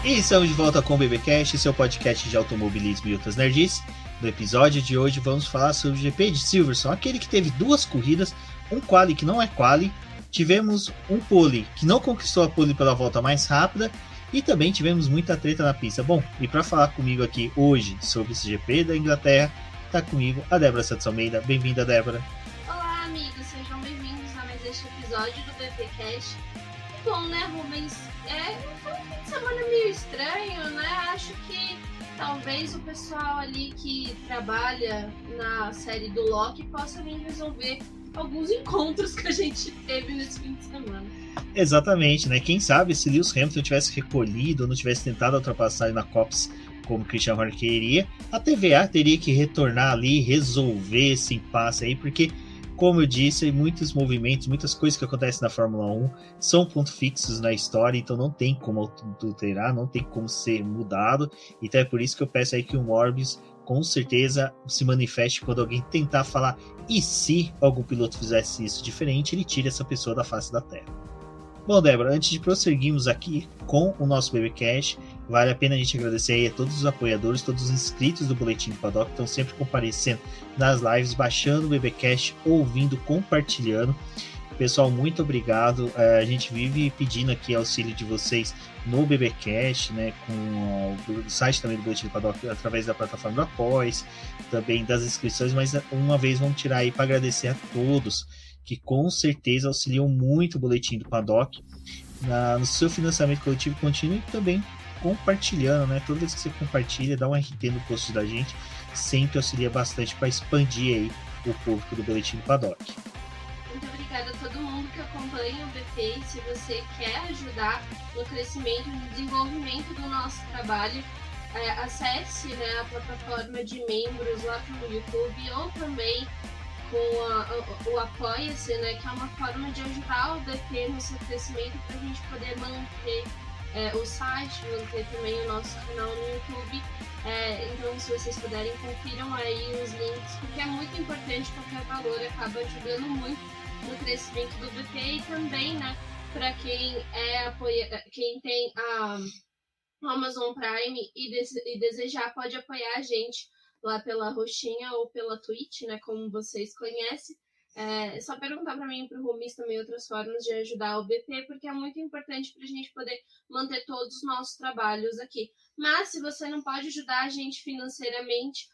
E estamos de volta com o BBcast, seu podcast de automobilismo e outras nerds. No episódio de hoje vamos falar sobre o GP de Silverstone, aquele que teve duas corridas, um quali que não é quali, tivemos um pole que não conquistou a pole pela volta mais rápida e também tivemos muita treta na pista. Bom, e para falar comigo aqui hoje sobre esse GP da Inglaterra, está comigo a Débora Santos Almeida. Bem-vinda, Débora. Olá, amigos, sejam bem-vindos a mais este episódio do BBcast. Bom, né, Rubens? Foi um fim de semana meio estranho, né? Acho que talvez o pessoal ali que trabalha na série do Loki possa vir resolver alguns encontros que a gente teve nesse fim de semana. Exatamente, né? Quem sabe se Lewis Hamilton tivesse recolhido ou não tivesse tentado ultrapassar na Copse como Christian Horner queria, a TVA teria que retornar ali e resolver esse impasse aí, porque, como eu disse, muitos movimentos, muitas coisas que acontecem na Fórmula 1 são pontos fixos na história, então não tem como adulterar, não tem como ser mudado. Então é por isso que eu peço aí que o Morbius com certeza se manifeste quando alguém tentar falar e se algum piloto fizesse isso diferente, ele tira essa pessoa da face da Terra. Bom, Débora, antes de prosseguirmos aqui com o nosso BBcast, vale a pena a gente agradecer aí a todos os apoiadores, todos os inscritos do Boletim do Paddock, que estão sempre comparecendo nas lives, baixando o BBcast, ouvindo, compartilhando. Pessoal, muito obrigado. A gente vive pedindo aqui auxílio de vocês no BBcast, né, com o site também do Boletim do Paddock, através da plataforma do Apoies, também das inscrições, mas uma vez vamos tirar aí para agradecer a todos que com certeza auxiliam muito o Boletim do Paddock no seu financiamento coletivo contínuo e também compartilhando, né? Toda vez que você compartilha, dá um RT no post da gente, sempre auxilia bastante para expandir aí o público do Boletim do Paddock. Muito obrigada a todo mundo que acompanha o BP. Se você quer ajudar no crescimento e desenvolvimento do nosso trabalho, acesse, né, a plataforma de membros lá no YouTube ou também com o Apoia-se, né, que é uma forma de ajudar o BP no seu crescimento para a gente poder manter o site, manter também o nosso canal no YouTube. Então, se vocês puderem, confiram aí os links, porque é muito importante, qualquer valor acaba ajudando muito no crescimento do BP e também, né, para quem tem a Amazon Prime e desejar, pode apoiar a gente lá pela roxinha ou pela Twitch, né, como vocês conhecem. É só perguntar para mim e para o Rumis também outras formas de ajudar o BP, porque é muito importante para a gente poder manter todos os nossos trabalhos aqui. Mas se você não pode ajudar a gente financeiramente,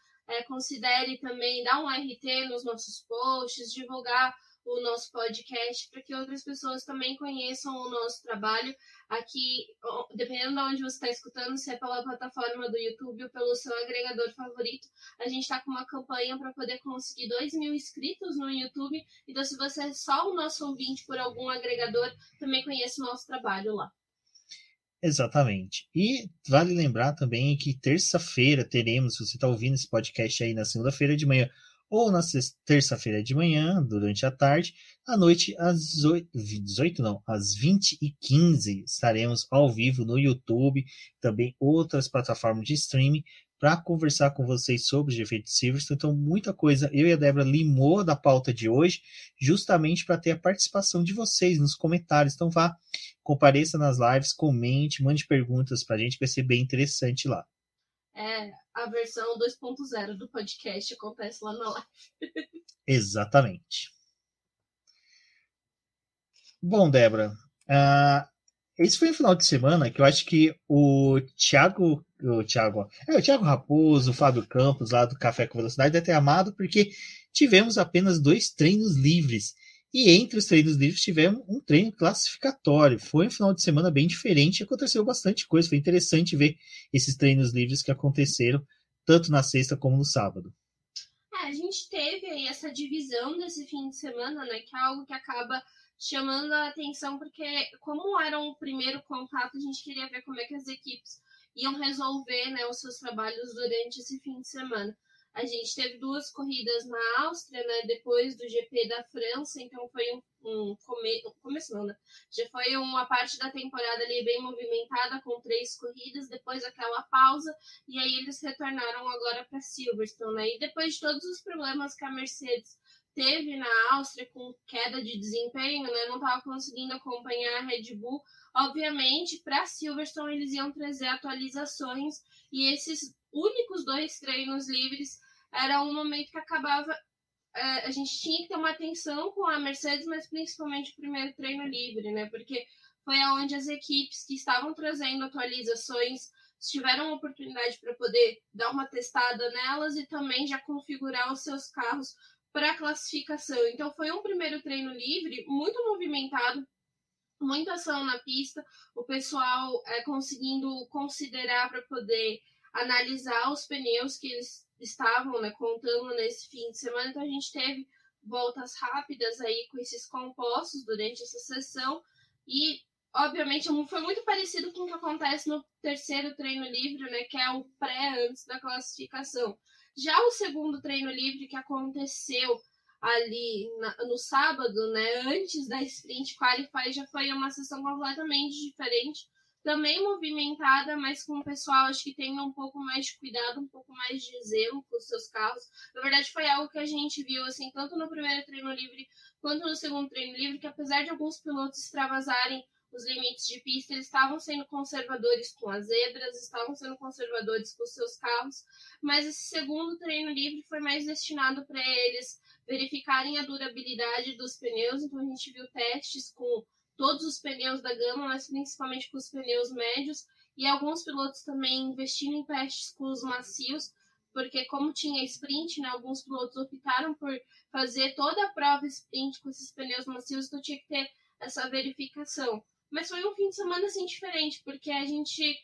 considere também dar um RT nos nossos posts, divulgar o nosso podcast para que outras pessoas também conheçam o nosso trabalho aqui, dependendo de onde você está escutando, se é pela plataforma do YouTube ou pelo seu agregador favorito. A gente está com uma campanha para poder conseguir 2.000 inscritos no YouTube. Então, se você é só o nosso ouvinte por algum agregador, também conheça o nosso trabalho lá. Exatamente. E vale lembrar também que terça-feira teremos, se você está ouvindo esse podcast aí na segunda-feira de manhã ou na terça-feira de manhã, durante a tarde, à noite, às 20h15, estaremos ao vivo no YouTube, também outras plataformas de streaming, para conversar com vocês sobre o GP de Silverstone. Então, muita coisa eu e a Débora limou da pauta de hoje, justamente para ter a participação de vocês nos comentários. Então, vá, compareça nas lives, comente, mande perguntas para a gente, vai ser bem interessante lá. A versão 2.0 do podcast acontece lá na live. Exatamente. Bom, Débora, esse foi um final de semana que eu acho que o Thiago Raposo, o Fábio Campos, lá do Café com Velocidade, deve ter amado, porque tivemos apenas 2 treinos livres. E entre os treinos livres tivemos um treino classificatório. Foi um final de semana bem diferente, aconteceu bastante coisa. Foi interessante ver esses treinos livres que aconteceram, tanto na sexta como no sábado. A gente teve aí essa divisão desse fim de semana, né, que é algo que acaba chamando a atenção, porque como era um primeiro contato, a gente queria ver como é que as equipes iam resolver, né, os seus trabalhos durante esse fim de semana. A gente teve 2 corridas na Áustria, né, depois do GP da França, então foi começo não, né? Já foi uma parte da temporada ali bem movimentada, com 3 corridas, depois aquela pausa, e aí eles retornaram agora para Silverstone, né? E depois de todos os problemas que a Mercedes teve na Áustria com queda de desempenho, né? Não estava conseguindo acompanhar a Red Bull. obviamente, para Silverstone eles iam trazer atualizações, e esses únicos 2 treinos livres era um momento que acabava... a gente tinha que ter uma atenção com a Mercedes, mas principalmente o primeiro treino livre, né? Porque foi onde as equipes que estavam trazendo atualizações tiveram a oportunidade para poder dar uma testada nelas e também já configurar os seus carros para a classificação. Então foi um primeiro treino livre muito movimentado, muita ação na pista, o pessoal conseguindo considerar para poder analisar os pneus que eles estavam, né, contando nesse fim de semana. Então a gente teve voltas rápidas aí com esses compostos durante essa sessão e obviamente foi muito parecido com o que acontece no terceiro treino livre, né, que é o pré antes da classificação. Já o segundo treino livre que aconteceu ali no sábado, né, antes da Sprint Qualify, já foi uma sessão completamente diferente, também movimentada, mas com o pessoal acho que tem um pouco mais de cuidado, um pouco mais de zelo com os seus carros. Na verdade foi algo que a gente viu assim, tanto no primeiro treino livre quanto no segundo treino livre, que apesar de alguns pilotos extravasarem os limites de pista, eles estavam sendo conservadores com as zebras, estavam sendo conservadores com os seus carros, mas esse segundo treino livre foi mais destinado para eles verificarem a durabilidade dos pneus. Então a gente viu testes com todos os pneus da gama, mas principalmente com os pneus médios, e alguns pilotos também investindo em testes com os macios, porque como tinha sprint, né, alguns pilotos optaram por fazer toda a prova sprint com esses pneus macios, então tinha que ter essa verificação. Mas foi um fim de semana assim diferente, porque a gente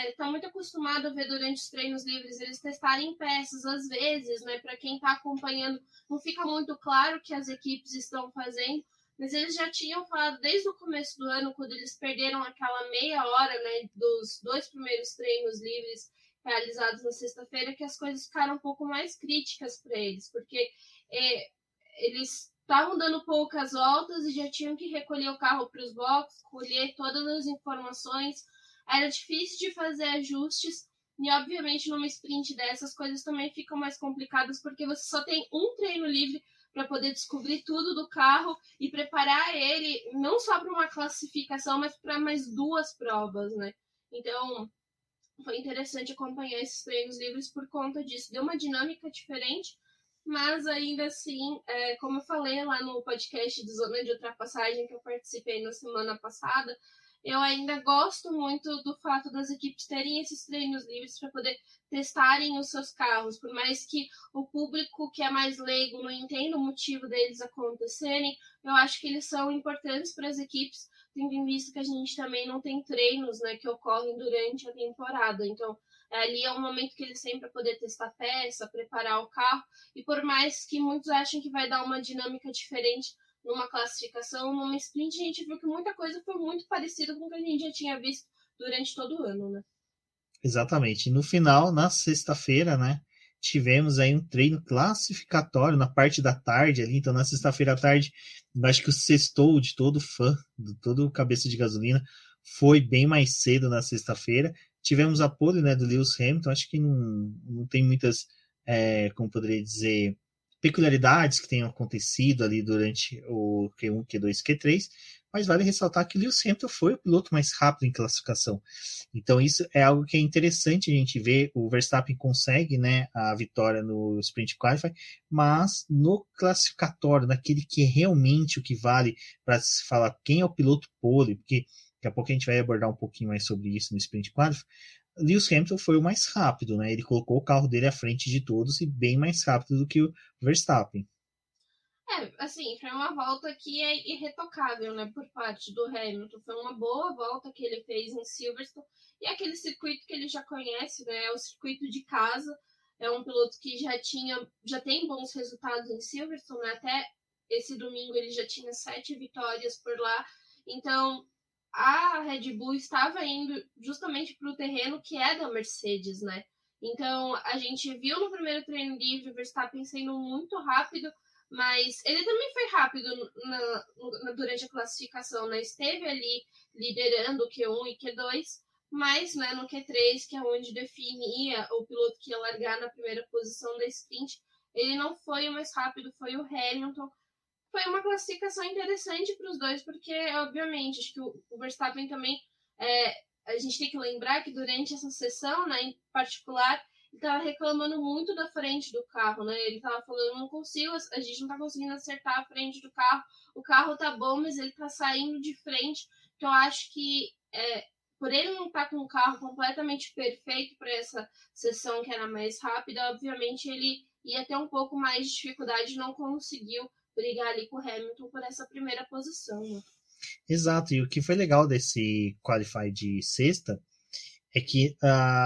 está muito acostumado a ver durante os treinos livres eles testarem peças às vezes, né? Para quem está acompanhando, não fica muito claro o que as equipes estão fazendo, mas eles já tinham falado desde o começo do ano, quando eles perderam aquela meia hora, né, dos 2 primeiros treinos livres realizados na sexta-feira, que as coisas ficaram um pouco mais críticas para eles, porque eles estavam dando poucas voltas e já tinham que recolher o carro para os boxes, colher todas as informações. Era difícil de fazer ajustes e, obviamente, numa sprint dessas, coisas também ficam mais complicadas porque você só tem um treino livre para poder descobrir tudo do carro e preparar ele não só para uma classificação, mas para mais 2 provas, né? Então, foi interessante acompanhar esses treinos livres por conta disso. Deu uma dinâmica diferente, mas ainda assim, como eu falei lá no podcast de Zona de Ultrapassagem que eu participei na semana passada, eu ainda gosto muito do fato das equipes terem esses treinos livres para poder testarem os seus carros, por mais que o público que é mais leigo não entenda o motivo deles acontecerem, eu acho que eles são importantes para as equipes, tendo em vista que a gente também não tem treinos, né, que ocorrem durante a temporada. Então, ali é um momento que eles têm para poder testar peça, preparar o carro, e por mais que muitos achem que vai dar uma dinâmica diferente numa classificação, numa sprint, a gente viu que muita coisa foi muito parecida com o que a gente já tinha visto durante todo o ano, né? Exatamente. E no final, na sexta-feira, né, tivemos aí um treino classificatório na parte da tarde ali. Então, na sexta-feira à tarde, eu acho que o sextou de todo fã, de todo cabeça de gasolina, foi bem mais cedo na sexta-feira. Tivemos a pole, né, do Lewis Hamilton. Acho que não tem muitas, como poderia dizer, peculiaridades que tenham acontecido ali durante o Q1, Q2, Q3, mas vale ressaltar que Lewis Hamilton foi o piloto mais rápido em classificação. Então isso é algo que é interessante a gente ver. O Verstappen consegue, né, a vitória no Sprint Qualify, mas no classificatório, naquele que é realmente o que vale para se falar quem é o piloto pole, porque daqui a pouco a gente vai abordar um pouquinho mais sobre isso no Sprint Qualify, Lewis Hamilton foi o mais rápido, né? Ele colocou o carro dele à frente de todos e bem mais rápido do que o Verstappen. Assim, foi uma volta que é irretocável, né, por parte do Hamilton. Foi uma boa volta que ele fez em Silverstone. E aquele circuito que ele já conhece, né, é o circuito de casa. É um piloto que já tem bons resultados em Silverstone, né? Até esse domingo ele já tinha 7 vitórias por lá. Então, a Red Bull estava indo justamente para o terreno que é da Mercedes, né? Então, a gente viu no primeiro treino livre o Verstappen sendo muito rápido, mas ele também foi rápido durante a classificação, né? Esteve ali liderando o Q1 e Q2, mas, né, no Q3, que é onde definia o piloto que ia largar na primeira posição da sprint, ele não foi o mais rápido, foi o Hamilton. foi uma classificação interessante para os dois, porque, obviamente, acho que o Verstappen também, a gente tem que lembrar que durante essa sessão, né, em particular, ele estava reclamando muito da frente do carro, né? Ele estava falando, não consigo, a gente não está conseguindo acertar a frente do carro, o carro tá bom, mas ele tá saindo de frente, então eu acho que por ele não estar com o carro completamente perfeito para essa sessão que era mais rápida, obviamente ele ia ter um pouco mais de dificuldade e não conseguiu brigar ali com o Hamilton por essa primeira posição, né? Exato, e o que foi legal desse Qualify de sexta é que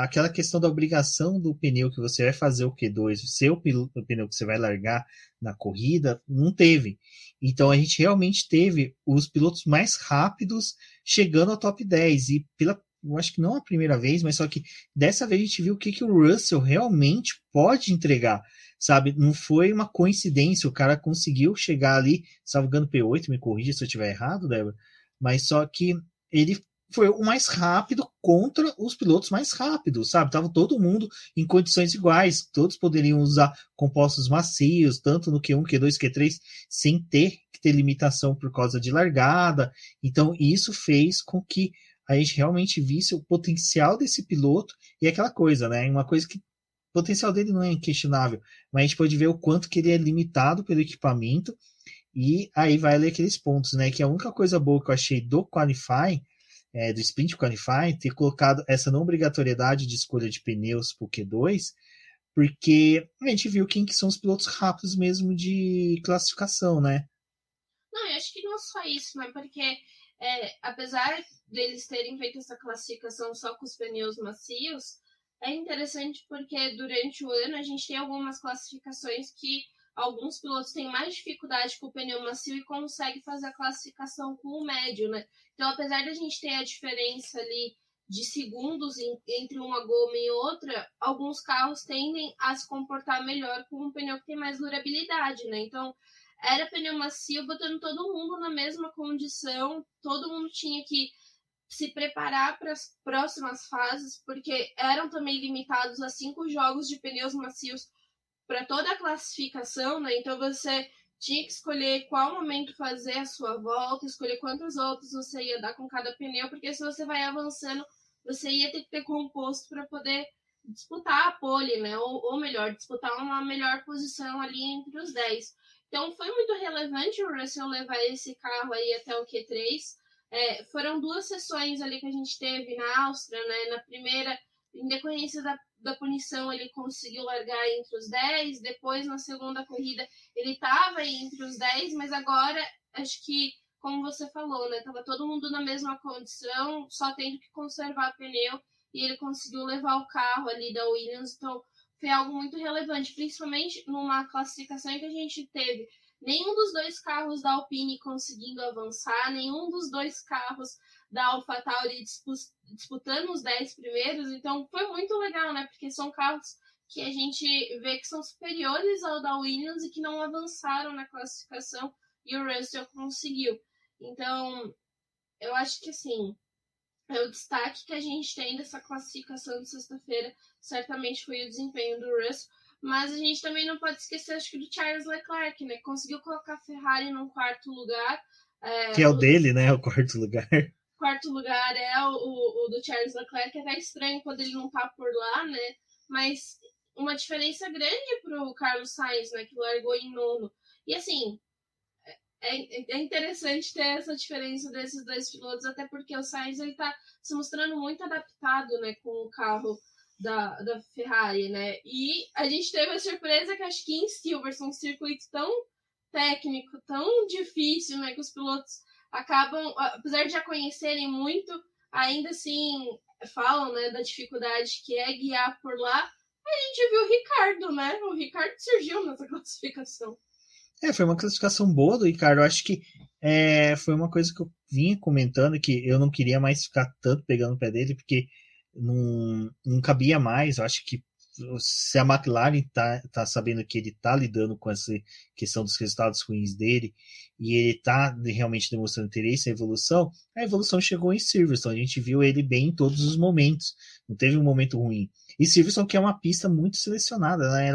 aquela questão da obrigação do pneu que você vai fazer o Q2, o pneu que você vai largar na corrida, não teve. Então a gente realmente teve os pilotos mais rápidos chegando ao top 10. E eu acho que não a primeira vez, mas só que dessa vez a gente viu o que o Russell realmente pode entregar. Sabe, não foi uma coincidência, o cara conseguiu chegar ali, salvando P8, me corrija se eu estiver errado, Débora, mas só que ele foi o mais rápido contra os pilotos mais rápidos, sabe? Tava todo mundo em condições iguais, todos poderiam usar compostos macios, tanto no Q1, Q2, Q3, sem ter que ter limitação por causa de largada. Então, isso fez com que a gente realmente visse o potencial desse piloto e aquela coisa, né? Uma coisa que o potencial dele não é inquestionável, mas a gente pode ver o quanto que ele é limitado pelo equipamento, e aí vai ler aqueles pontos, né? Que a única coisa boa que eu achei do Qualify, do Sprint Qualify, ter colocado essa não obrigatoriedade de escolha de pneus para o Q2, porque a gente viu quem que são os pilotos rápidos mesmo de classificação, né? Não, eu acho que não só isso, né? Porque apesar deles terem feito essa classificação só com os pneus macios, é interessante porque durante o ano a gente tem algumas classificações que alguns pilotos têm mais dificuldade com o pneu macio e conseguem fazer a classificação com o médio, né? Então, apesar de a gente ter a diferença ali de segundos entre uma goma e outra, alguns carros tendem a se comportar melhor com um pneu que tem mais durabilidade, né? Então, era pneu macio botando todo mundo na mesma condição, todo mundo tinha que se preparar para as próximas fases, porque eram também limitados a 5 jogos de pneus macios para toda a classificação, né? Então você tinha que escolher qual momento fazer a sua volta, escolher quantas voltas você ia dar com cada pneu, porque se você vai avançando, você ia ter que ter composto para poder disputar a pole, né? Ou melhor, disputar uma melhor posição ali entre os 10. Então foi muito relevante o Russell levar esse carro aí até o Q3. Foram 2 sessões ali que a gente teve na Áustria, né? Na primeira, em decorrência da punição, ele conseguiu largar entre os 10, depois na segunda corrida ele estava entre os 10, mas agora, acho que, como você falou, né? Tava todo mundo na mesma condição, só tendo que conservar pneu, e ele conseguiu levar o carro ali da Williams, então foi algo muito relevante, principalmente numa classificação em que a gente teve nenhum dos 2 carros da Alpine conseguindo avançar, nenhum dos 2 carros da AlphaTauri disputando os 10 primeiros, então foi muito legal, né? Porque são carros que a gente vê que são superiores ao da Williams e que não avançaram na classificação, e o Russell conseguiu. Então, eu acho que assim, o destaque que a gente tem dessa classificação de sexta-feira certamente foi o desempenho do Russell, mas a gente também não pode esquecer, acho que, do Charles Leclerc, né? Conseguiu colocar a Ferrari num 4º lugar. Que é o dele, né? O 4º lugar. 4º lugar é o do Charles Leclerc, que é até estranho quando ele não tá por lá, né? Mas uma diferença grande pro Carlos Sainz, né? Que largou em 9º. E assim, é interessante ter essa diferença desses 2 pilotos, até porque o Sainz ele tá se mostrando muito adaptado, né? Com o carro da Ferrari, né? E a gente teve a surpresa que acho que em Silverstone, um circuito tão técnico, tão difícil, né? Que os pilotos acabam, apesar de já conhecerem muito, ainda assim falam, né, da dificuldade que é guiar por lá. A gente viu o Ricardo, né? O Ricardo surgiu nessa classificação. Foi uma classificação boa do Ricardo. Eu acho que foi uma coisa que eu vinha comentando, que eu não queria mais ficar tanto pegando o pé dele, porque não cabia mais. Eu acho que se a McLaren tá sabendo que ele tá lidando com essa questão dos resultados ruins dele, e ele tá realmente demonstrando interesse na evolução, a evolução chegou em Silverstone. A gente viu ele bem em todos os momentos, não teve um momento ruim. E Silverstone, que é uma pista muito selecionada, né?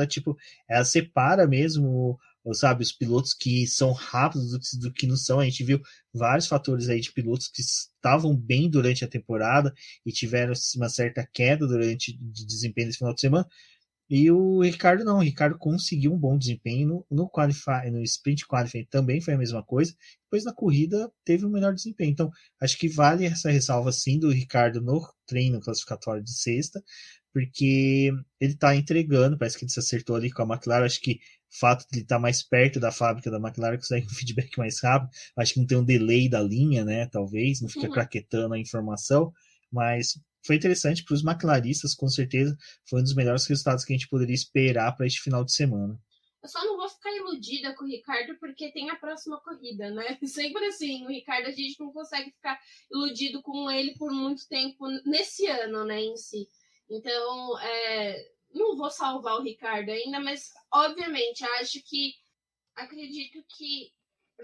Ela separa mesmo ou sabe, os pilotos que são rápidos do que não são. A gente viu vários fatores aí de pilotos que estavam bem durante a temporada e tiveram uma certa queda durante de desempenho nesse final de semana. E o Ricardo não, o Ricardo conseguiu um bom desempenho no qualify, no sprint qualifying também foi a mesma coisa, depois na corrida teve um melhor desempenho. Então, acho que vale essa ressalva sim do Ricardo no treino classificatório de sexta, porque ele está entregando, parece que ele se acertou ali com a McLaren, acho que o fato de ele estar mais perto da fábrica da McLaren consegue um feedback mais rápido, acho que não tem um delay da linha, né, talvez, não fica craquetando a informação, mas foi interessante para os McLaristas, com certeza foi um dos melhores resultados que a gente poderia esperar para este final de semana. Eu só não vou ficar iludida com o Ricardo porque tem a próxima corrida, né? Sempre assim, o Ricardo a gente não consegue ficar iludido com ele por muito tempo nesse ano, né, em si. Então, não vou salvar o Ricardo ainda, mas obviamente acredito que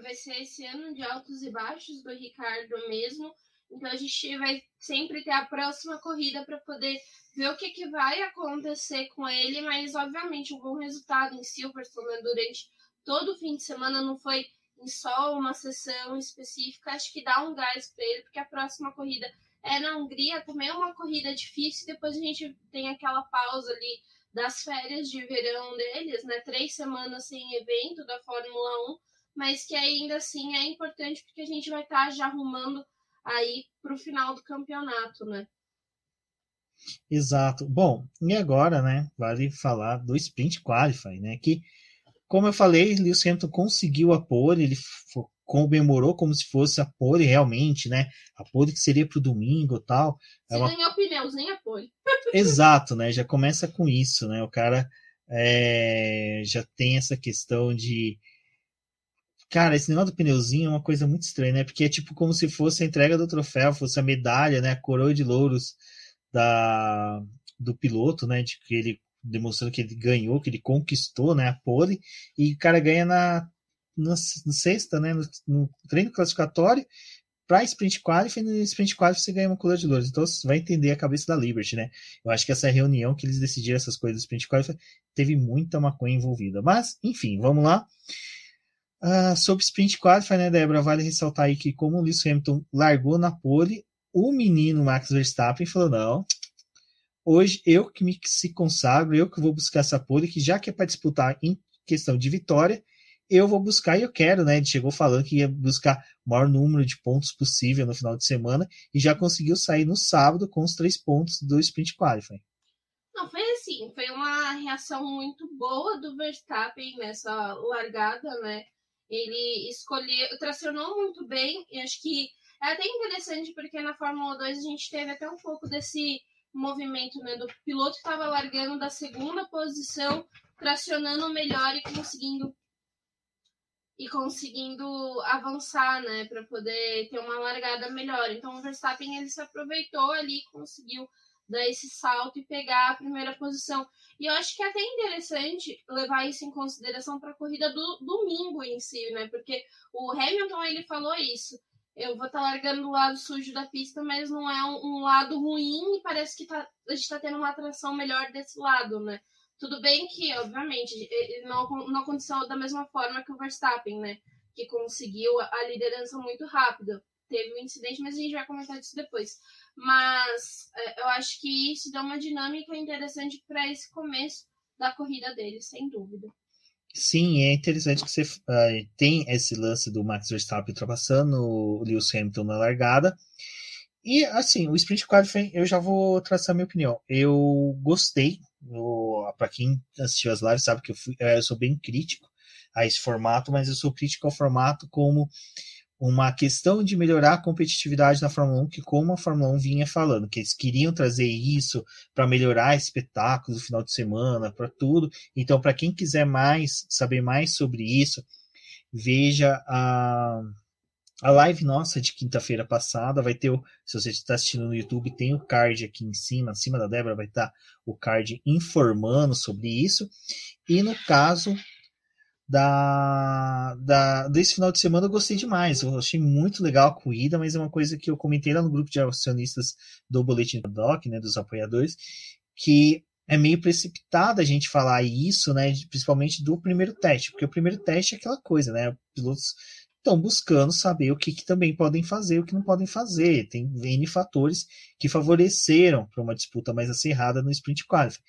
vai ser esse ano de altos e baixos do Ricardo mesmo. Então a gente vai sempre ter a próxima corrida para poder ver o que vai acontecer com ele, mas obviamente um bom resultado em Silverstone, né, durante todo o fim de semana, não foi em só uma sessão específica. Acho que dá um gás para ele, porque a próxima corrida é na Hungria, também é uma corrida difícil, depois a gente tem aquela pausa ali das férias de verão deles, né, 3 semanas sem evento da Fórmula 1, mas que ainda assim é importante porque a gente vai estar já arrumando aí para o final do campeonato, né? Exato. Bom, e agora, né, vale falar do Sprint Qualifying, né, que, como eu falei, Lewis Hamilton conseguiu a pole, ele comemorou como se fosse a pole realmente, né, a pole que seria para o domingo e tal. Você ganhou pneus, nem a pole. Exato, né, já começa com isso, né, o cara já tem essa questão de... Cara, esse negócio do pneuzinho é uma coisa muito estranha, né? Porque é tipo como se fosse a entrega do troféu, fosse a medalha, né? A coroa de louros do piloto, né? De que ele demonstrando que ele ganhou, que ele conquistou, né? A pole, e o cara ganha na sexta, né? No treino classificatório para sprint qualifying, e no sprint qualifying você ganha uma coroa de louros. Então você vai entender a cabeça da Liberty, né? Eu acho que essa reunião que eles decidiram essas coisas do sprint qualifying teve muita maconha envolvida. Mas, enfim, vamos lá. Sobre sprint qualifying, né, Débora, vale ressaltar aí que como o Lewis Hamilton largou na pole, o menino Max Verstappen falou, não, hoje eu que se consagro, eu que vou buscar essa pole, que já que é para disputar em questão de vitória, eu vou buscar e eu quero, né, ele chegou falando que ia buscar o maior número de pontos possível no final de semana e já conseguiu sair no sábado com os 3 pontos do sprint qualifying. Não, foi assim, foi uma reação muito boa do Verstappen nessa largada, né? Ele tracionou muito bem, e acho que é até interessante porque na Fórmula 2 a gente teve até um pouco desse movimento, né, do piloto que estava largando da segunda posição, tracionando melhor e conseguindo avançar, né, para poder ter uma largada melhor. Então o Verstappen ele se aproveitou ali, conseguiu dar esse salto e pegar a primeira posição. E eu acho que é até interessante levar isso em consideração para a corrida do domingo em si, né? Porque o Hamilton, ele falou isso. Eu vou estar largando do lado sujo da pista, mas não é um lado ruim e parece que a gente está tendo uma atração melhor desse lado, né? Tudo bem que, obviamente, não aconteceu da mesma forma que o Verstappen, né? Que conseguiu a liderança muito rápido. Teve um incidente, mas a gente vai comentar disso depois. Mas eu acho que isso dá uma dinâmica interessante para esse começo da corrida dele, sem dúvida. Sim, é interessante que você tem esse lance do Max Verstappen ultrapassando o Lewis Hamilton na largada. E, assim, o Sprint Qualifying, eu já vou traçar minha opinião. Eu gostei, para quem assistiu as lives sabe que eu sou bem crítico a esse formato, mas eu sou crítico ao formato como uma questão de melhorar a competitividade na Fórmula 1, que como a Fórmula 1 vinha falando, que eles queriam trazer isso para melhorar esse espetáculo do final de semana, para tudo. Então, para quem quiser saber mais sobre isso, veja a live nossa de quinta-feira passada. Vai ter, se você está assistindo no YouTube, tem o card aqui em cima da Débora vai estar o card informando sobre isso. E no caso desse final de semana eu gostei demais, eu achei muito legal a corrida, mas é uma coisa que eu comentei lá no grupo de acionistas do Boletim do Doc, né, dos apoiadores, que é meio precipitado a gente falar isso, né? Principalmente do primeiro teste, porque o primeiro teste é aquela coisa, né? Os pilotos estão buscando saber o que também podem fazer, o que não podem fazer. Tem N fatores que favoreceram para uma disputa mais acirrada no Sprint Qualifying.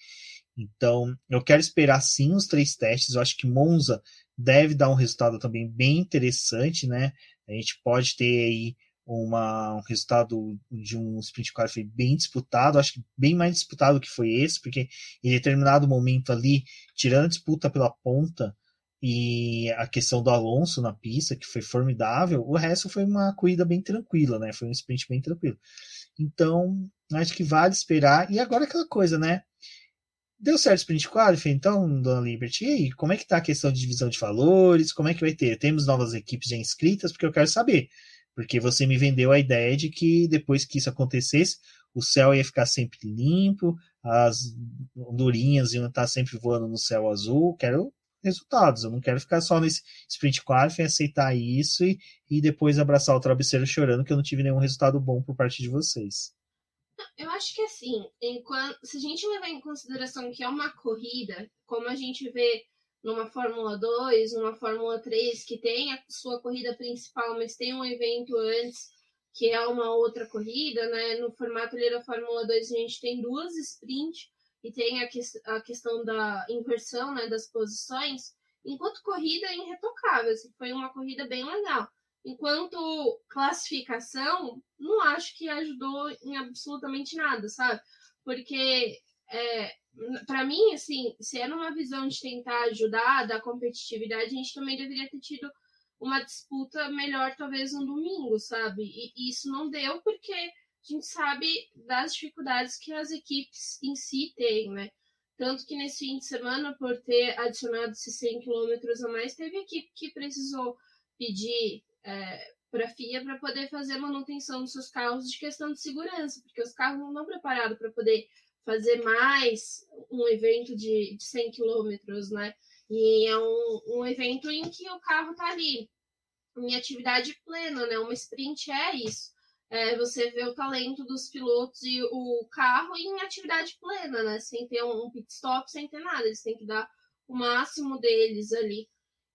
Então, eu quero esperar sim os 3 testes. Eu acho que Monza deve dar um resultado também bem interessante, né? A gente pode ter aí um resultado de um sprint qualifying bem disputado, acho que bem mais disputado que foi esse, porque em determinado momento ali, tirando a disputa pela ponta e a questão do Alonso na pista, que foi formidável, o resto foi uma corrida bem tranquila, né? Foi um sprint bem tranquilo. Então, acho que vale esperar. E agora aquela coisa, né? Deu certo o sprint qualifying, então, Dona Liberty, e aí, como é que tá a questão de divisão de valores? Como é que vai ter? Temos novas equipes já inscritas? Porque eu quero saber. Porque você me vendeu a ideia de que depois que isso acontecesse, o céu ia ficar sempre limpo, as andorinhas iam estar sempre voando no céu azul. Quero resultados, eu não quero ficar só nesse sprint qualifying, aceitar isso e depois abraçar o travesseiro chorando que eu não tive nenhum resultado bom por parte de vocês. Eu acho que assim, se a gente levar em consideração que é uma corrida, como a gente vê numa Fórmula 2, numa Fórmula 3, que tem a sua corrida principal, mas tem um evento antes, que é uma outra corrida, né? No formato ali da Fórmula 2, a gente tem 2 sprints e tem a questão da inversão, né, das posições. Enquanto corrida é irretocável, assim, foi uma corrida bem legal. Enquanto classificação, não acho que ajudou em absolutamente nada, sabe? Porque, para mim, assim, se era uma visão de tentar ajudar, da competitividade, a gente também deveria ter tido uma disputa melhor, talvez, no domingo, sabe? E isso não deu porque a gente sabe das dificuldades que as equipes em si têm, né? Tanto que nesse fim de semana, por ter adicionado esses 100 quilômetros a mais, teve equipe que precisou pedir para a FIA para poder fazer manutenção dos seus carros de questão de segurança, porque os carros não estão preparados para poder fazer mais um evento de 100 quilômetros, né? E é um evento em que o carro está ali em atividade plena, né? Uma sprint é isso. Você vê o talento dos pilotos e o carro em atividade plena, né? Sem ter um pit stop, sem ter nada. Eles têm que dar o máximo deles ali.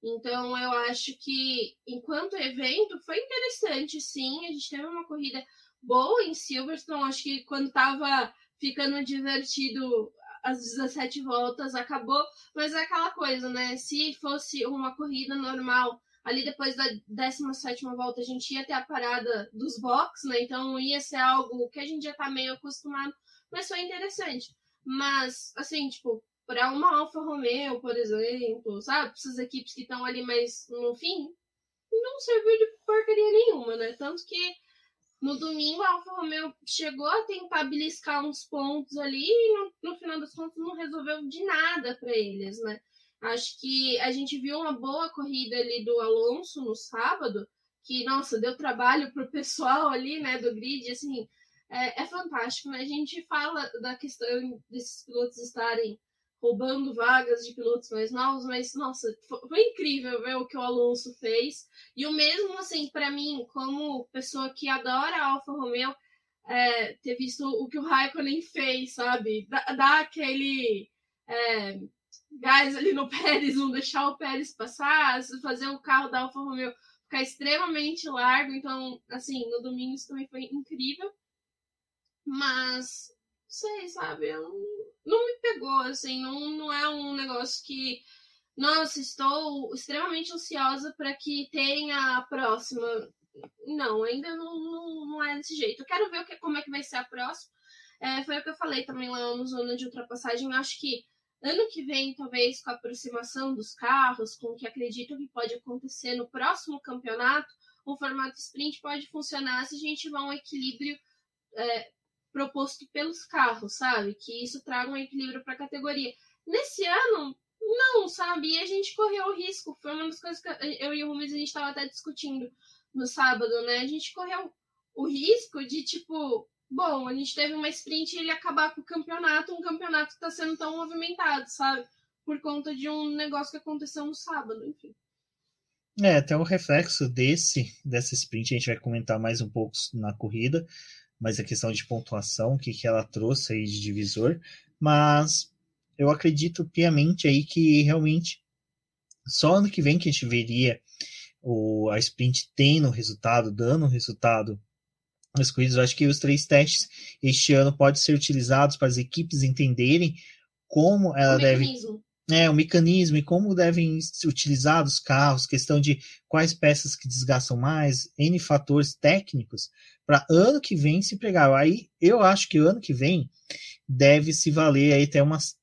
Então, eu acho que, enquanto evento, foi interessante, sim. A gente teve uma corrida boa em Silverstone. Acho que quando estava ficando divertido as 17 voltas, acabou. Mas é aquela coisa, né? Se fosse uma corrida normal, ali depois da 17ª volta, a gente ia ter a parada dos boxes, né? Então, ia ser algo que a gente já tá meio acostumado. Mas foi interessante. Mas, assim, tipo, para uma Alfa Romeo, por exemplo, sabe? Essas equipes que estão ali mais no fim, não serviu de porcaria nenhuma, né? Tanto que no domingo a Alfa Romeo chegou a tentar beliscar uns pontos ali e no final das contas não resolveu de nada para eles, né? Acho que a gente viu uma boa corrida ali do Alonso no sábado, que, nossa, deu trabalho pro pessoal ali, né, do grid, assim, é fantástico, né? A gente fala da questão desses pilotos estarem roubando vagas de pilotos mais novos, mas, nossa, foi incrível ver o que o Alonso fez. E o mesmo, assim, para mim, como pessoa que adora a Alfa Romeo, ter visto o que o Raikkonen fez, sabe? Dar aquele gás ali no Pérez, não deixar o Pérez passar, fazer o carro da Alfa Romeo ficar extremamente largo. Então, assim, no domingo isso também foi incrível. Mas sei, sabe? Não me pegou, assim, não é um negócio que. Nossa, estou extremamente ansiosa para que tenha a próxima. Não, ainda não é desse jeito. Eu quero ver como é que vai ser a próxima. Foi o que eu falei também lá no Zona de Ultrapassagem. Acho que ano que vem, talvez com a aproximação dos carros, com o que acredito que pode acontecer no próximo campeonato, o formato sprint pode funcionar se a gente tiver um equilíbrio proposto pelos carros, sabe? Que isso traga um equilíbrio para a categoria. Nesse ano, não, sabe? E a gente correu o risco. Foi uma das coisas que eu e o Rubens a gente estava até discutindo no sábado, né? A gente correu o risco de, tipo, bom, a gente teve uma sprint e ele acabar com o campeonato, um campeonato que está sendo tão movimentado, sabe? Por conta de um negócio que aconteceu no sábado, enfim. Até o reflexo dessa sprint, a gente vai comentar mais um pouco na corrida, mas a questão de pontuação, o que ela trouxe aí de divisor, mas eu acredito piamente aí que realmente só ano que vem que a gente veria a sprint tendo resultado, dando resultado nas corridas. Eu acho que os 3 testes este ano podem ser utilizados para as equipes entenderem como ela deve... o mecanismo e como devem ser utilizados os carros, questão de quais peças que desgastam mais, N fatores técnicos, para ano que vem se pregar. Aí eu acho que o ano que vem deve se valer aí até umas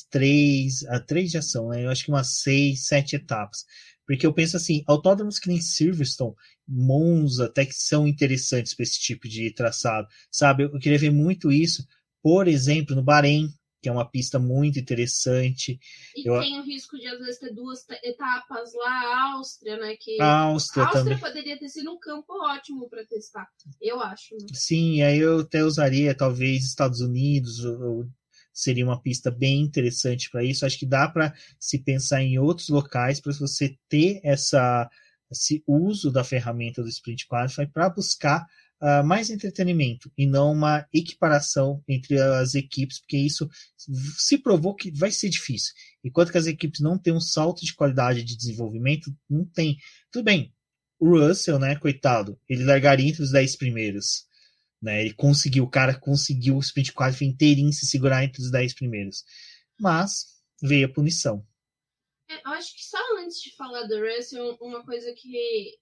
3 já são, né? Eu acho que umas 6, 7 etapas. Porque eu penso assim, autódromos que nem Silverstone, Monza, até que são interessantes para esse tipo de traçado, sabe? Eu queria ver muito isso, por exemplo, no Bahrein, que é uma pista muito interessante. E tem o risco de, às vezes, ter 2 etapas lá, a Áustria, né? Que a Áustria também poderia ter sido um campo ótimo para testar, eu acho. Né? Sim, aí eu até usaria, talvez, Estados Unidos, seria uma pista bem interessante para isso. Acho que dá para se pensar em outros locais para você ter esse uso da ferramenta do Sprint Qualify para buscar mais entretenimento e não uma equiparação entre as equipes, porque isso se provou que vai ser difícil. Enquanto que as equipes não têm um salto de qualidade de desenvolvimento, não tem. Tudo bem, o Russell, né, coitado, ele largaria entre os 10 primeiros. Né, o cara conseguiu o sprint qualify inteirinho se segurar entre os 10 primeiros. Mas veio a punição. Eu acho que só antes de falar do Russell, uma coisa que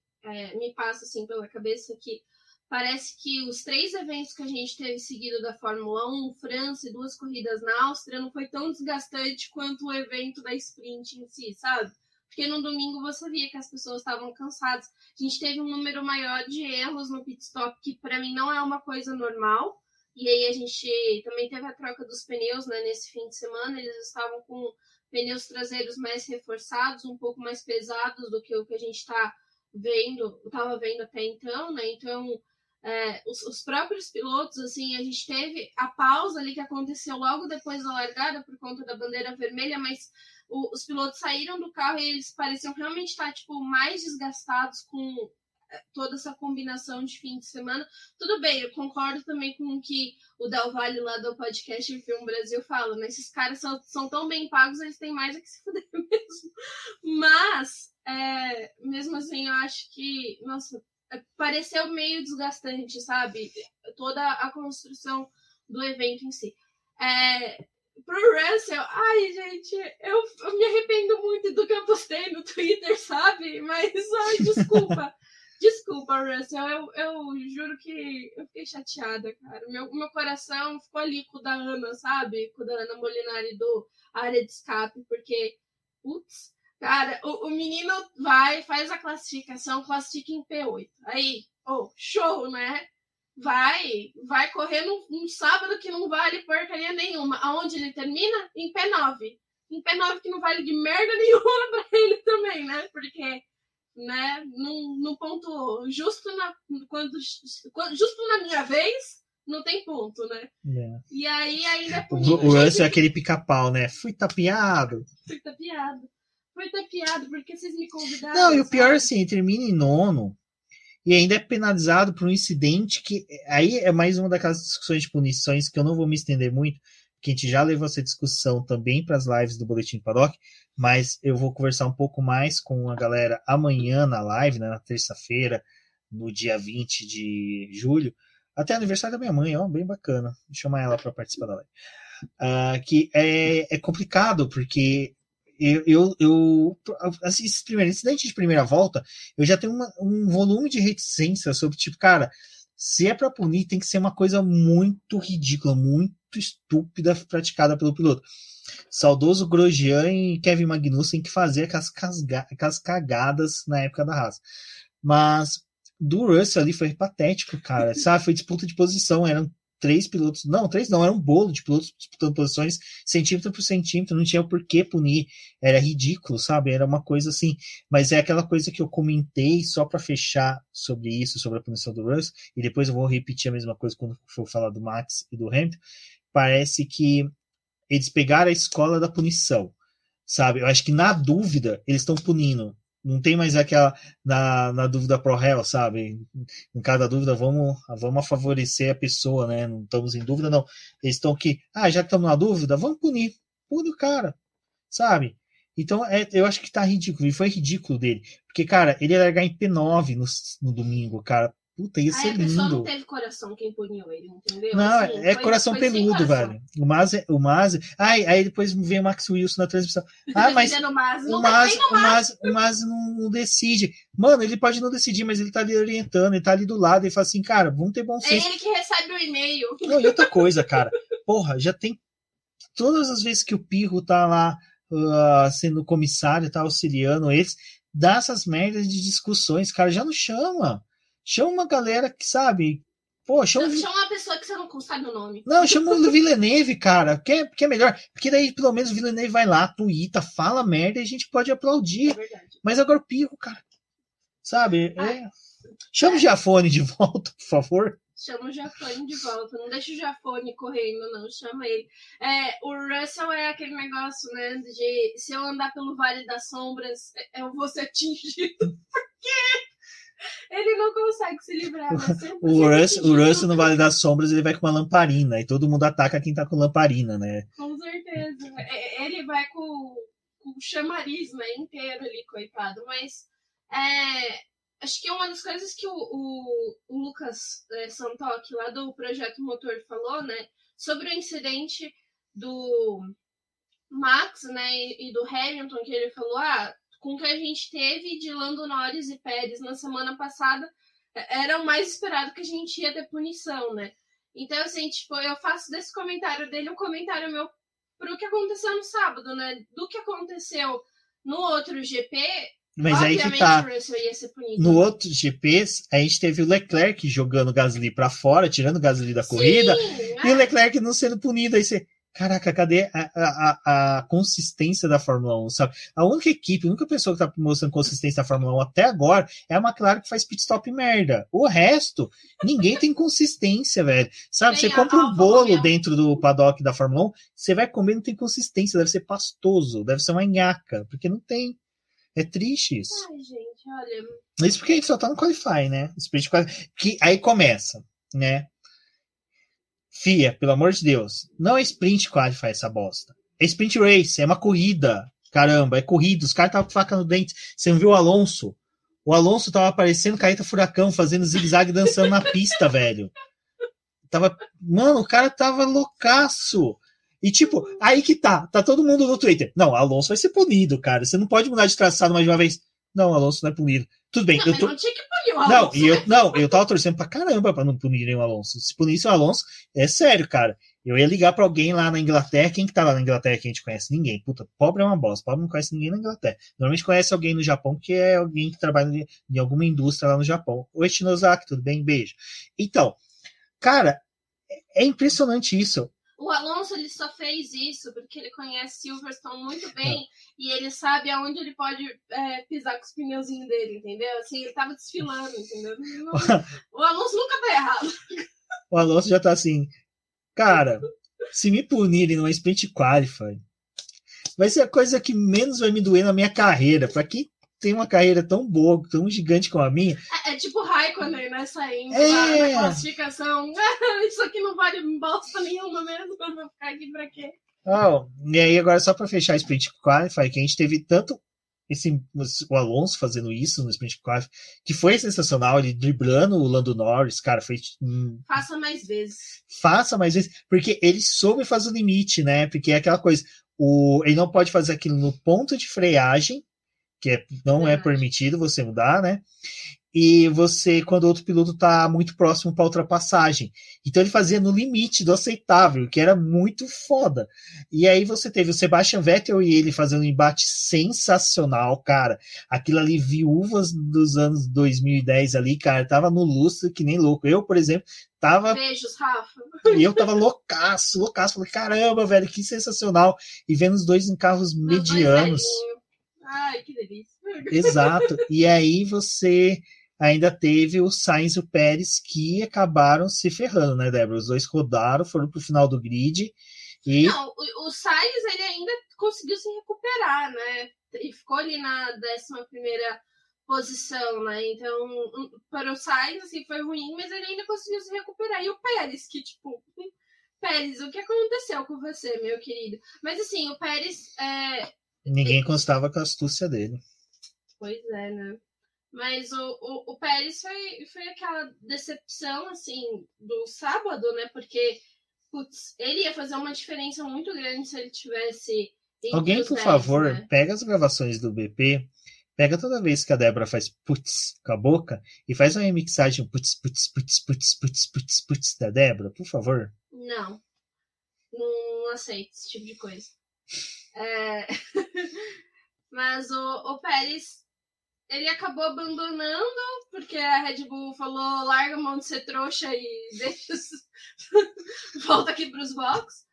me passa assim pela cabeça que parece que os 3 eventos que a gente teve seguido da Fórmula 1, França e 2 corridas na Áustria, não foi tão desgastante quanto o evento da sprint em si, sabe? Porque no domingo você via que as pessoas estavam cansadas. A gente teve um número maior de erros no pit stop, que para mim não é uma coisa normal. E aí a gente também teve a troca dos pneus, né, nesse fim de semana. Eles estavam com pneus traseiros mais reforçados, um pouco mais pesados do que o que a gente estava vendo até então, né? Então, os próprios pilotos, assim, a gente teve a pausa ali que aconteceu logo depois da largada por conta da bandeira vermelha, mas os pilotos saíram do carro e eles pareciam realmente estar mais desgastados com toda essa combinação de fim de semana. Tudo bem, eu concordo também com o que o Del Valle lá do podcast F1 Brasil fala, né? Esses caras são tão bem pagos, eles têm mais a que se fuder mesmo. Mas, mesmo assim, eu acho que, nossa, pareceu meio desgastante, sabe? Toda a construção do evento em si. Pro Russell, ai, gente, eu me arrependo muito do que eu postei no Twitter, sabe? Mas, ai, desculpa. Desculpa, Russell, eu juro que eu fiquei chateada, cara. Meu coração ficou ali com o da Ana, sabe? Com o da Ana Molinari do Área de Escape, porque, putz, cara, o menino faz a classificação, classifica em P8. Aí, show, né? Vai correr num sábado que não vale porcaria nenhuma. Aonde ele termina? Em P9. Em P9 que não vale de merda nenhuma pra ele também, né? Porque, né, no ponto justo justo na minha vez, não tem ponto, né? E aí ainda o Russell é aquele pica-pau, né? Fui tapeado, porque vocês me convidaram. Não, e o pior assim, termina em 9º e ainda é penalizado por um incidente que aí é mais uma daquelas discussões de punições que eu não vou me estender muito, que a gente já levou essa discussão também para as lives do Boletim Paddock, mas eu vou conversar um pouco mais com a galera amanhã na live, né, na terça-feira, no dia 20 de julho, até aniversário da minha mãe, bem bacana, vou chamar ela para participar da live. Que é complicado, porque assim, esse primeiro incidente de primeira volta, eu já tenho um volume de reticência sobre, tipo, cara, se é para punir, tem que ser uma coisa muito ridícula, muito estúpida praticada pelo piloto. Saudoso Grosjean e Kevin Magnussen que fazer aquelas cagadas na época da Haas. Mas do Russell ali foi patético, cara, sabe? Foi disputa de posição, eram 3 pilotos, era um bolo de pilotos disputando posições centímetro por centímetro, não tinha o porquê punir, era ridículo, sabe, era uma coisa assim, mas é aquela coisa que eu comentei só para fechar sobre isso, sobre a punição do Russell, e depois eu vou repetir a mesma coisa quando for falar do Max e do Hamilton. Parece que eles pegaram a escola da punição, sabe, eu acho que na dúvida eles estão punindo Não tem mais aquela na dúvida pro réu, sabe? Em cada dúvida, vamos favorecer a pessoa, né? Não estamos em dúvida, não. Eles estão aqui, já que estamos na dúvida, vamos punir. Pune o cara, sabe? Então, eu acho que tá ridículo. E foi ridículo dele. Porque, cara, ele ia largar em P9 no domingo, cara. Puta, ia ser lindo. A pessoa não teve coração quem puniu ele, entendeu? Não, assim, coração peludo, velho. O Masi. Aí depois vem o Max Wilson na transmissão. Mas o Masi não decide. Mano, ele pode não decidir, mas ele tá ali orientando, ele tá ali do lado, e fala assim, cara, vamos ter bom senso. É ele que recebe o e-mail. Não, e outra coisa, cara. Porra, já tem todas as vezes que o Pirro tá lá sendo comissário, tá auxiliando eles, dá essas merdas de discussões, cara, já não chama. Chama uma galera que sabe. Pô, chama uma pessoa que você não sabe o nome. Não, chama o Villeneuve, cara. Que é melhor. Porque daí, pelo menos, o Villeneuve vai lá, tuita, fala merda e a gente pode aplaudir. É verdade. Mas agora o Pirro, cara. Sabe? Chama o Giafone de volta, por favor. Chama o Giafone de volta. Não deixa o Giafone correndo, não. Chama ele. O Russell é aquele negócio, né? De se eu andar pelo Vale das Sombras, eu vou ser atingido. Por quê? Ele não consegue se livrar. O Russell no Vale das Sombras, ele vai com uma lamparina e todo mundo ataca quem tá com lamparina, né? Com certeza. Ele vai com o chamariz, né, inteiro ali, coitado. Mas acho que uma das coisas que o Lucas Santoc, lá do Projeto Motor, falou, né, sobre o incidente do Max, né, e do Hamilton, que ele falou, com o que a gente teve de Lando Norris e Pérez na semana passada, era o mais esperado que a gente ia ter punição, né? Então, assim, tipo, eu faço desse comentário dele um comentário meu pro que aconteceu no sábado, né? Do que aconteceu no outro GP, mas aí que tá. O Russell ia ser punido. No outro GP, a gente teve o Leclerc jogando o Gasly pra fora, tirando o Gasly da corrida, e o Leclerc não sendo punido. Aí você... Caraca, cadê a consistência da Fórmula 1, sabe? A única pessoa que tá mostrando consistência da Fórmula 1 até agora é a McLaren que faz pit stop merda. O resto, ninguém tem consistência, velho. Sabe, você compra um bolo dentro do paddock da Fórmula 1, você vai comer, não tem consistência, deve ser pastoso, deve ser uma nhaca, porque não tem. É triste isso. Ai, gente, olha... Isso porque a gente só tá no Qualify, né? Que aí começa, né? FIA, pelo amor de Deus, não é sprint qualify essa bosta. É sprint race, é uma corrida. Caramba, é corrida. Os caras estavam com faca no dente. Você não viu o Alonso? O Alonso tava aparecendo careta furacão, fazendo zigue-zague, dançando na pista, velho. Mano, o cara tava loucaço. E tipo, aí que tá todo mundo no Twitter. Não, Alonso vai ser punido, cara. Você não pode mudar de traçado mais de uma vez. Não, Alonso não é punido. Tudo bem. Não, não tinha que punir o Alonso. Eu tava torcendo pra caramba pra não punirem o Alonso. Se punisse o Alonso, é sério, cara. Eu ia ligar pra alguém lá na Inglaterra. Quem que tá lá na Inglaterra que a gente conhece? Ninguém. Puta, pobre é uma bosta. Pobre não conhece ninguém na Inglaterra. Normalmente conhece alguém no Japão, que é alguém que trabalha em alguma indústria lá no Japão. Oi, Shinozaki, tudo bem? Beijo. Então, cara, é impressionante isso. O Alonso, ele só fez isso porque ele conhece Silverstone muito bem e ele sabe aonde ele pode pisar com os pneuzinhos dele, entendeu? Assim, ele tava desfilando, entendeu? O Alonso nunca tá errado. O Alonso já tá assim, cara, se me punirem numa sprint qualify, vai ser a coisa que menos vai me doer na minha carreira. Pra quem tem uma carreira tão boa, tão gigante como a minha. É tipo o Raikkonen, né? Saindo na classificação. Isso aqui não vale bosta nenhuma mesmo. Eu vou ficar aqui pra quê? E aí, agora, só pra fechar a Sprint Qualify, que a gente teve tanto o Alonso fazendo isso no Sprint Qualify, que foi sensacional, ele driblando o Lando Norris, cara, foi... Faça mais vezes. Faça mais vezes, porque ele soube fazer o limite, né? Porque é aquela coisa, ele não pode fazer aquilo no ponto de freagem, que não é permitido você mudar, né? E você, quando o outro piloto tá muito próximo para ultrapassagem. Então ele fazia no limite do aceitável, que era muito foda. E aí você teve o Sebastian Vettel e ele fazendo um embate sensacional, cara. Aquilo ali, viúvas dos anos 2010 ali, cara, tava no lustre que nem louco. Eu, por exemplo, tava... Beijos, Rafa. E eu tava loucaço. Falei, caramba, velho, que sensacional. E vendo os dois em carros medianos. Ai, que delícia. Exato. E aí você ainda teve o Sainz e o Pérez que acabaram se ferrando, né, Débora? Os dois rodaram, foram pro final do grid. E... Não, o Sainz, ele ainda conseguiu se recuperar, né? E ficou ali na 11ª posição, né? Então, para o Sainz, assim, foi ruim, mas ele ainda conseguiu se recuperar. E o Pérez, que, tipo... Pérez, o que aconteceu com você, meu querido? Mas, assim, o Pérez... Ninguém constava com a astúcia dele. Pois é, né? Mas o Pérez foi aquela decepção, assim, do sábado, né? Porque, putz, ele ia fazer uma diferença muito grande se ele tivesse... Alguém, por 10, favor, né? pega as gravações do BP, pega toda vez que a Débora faz putz com a boca e faz uma remixagem putz, putz, putz, putz, putz, putz, putz da Débora, por favor. Não aceito esse tipo de coisa. Mas o Pérez, ele acabou abandonando, porque a Red Bull falou, larga a mão de ser trouxa e deixa volta aqui para os boxes.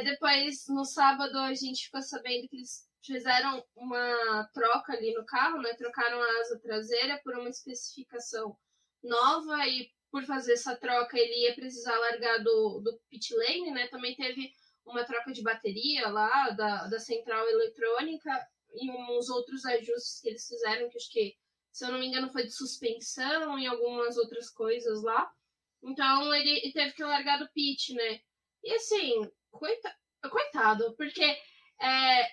Depois, no sábado, a gente ficou sabendo que eles fizeram uma troca ali no carro, né? Trocaram a asa traseira por uma especificação nova, e por fazer essa troca ele ia precisar largar do pit lane, né? Também teve uma troca de bateria lá da central eletrônica e uns outros ajustes que eles fizeram, que acho que, se eu não me engano, foi de suspensão e algumas outras coisas lá. Então ele teve que largar do pit, né? E assim, coitado, porque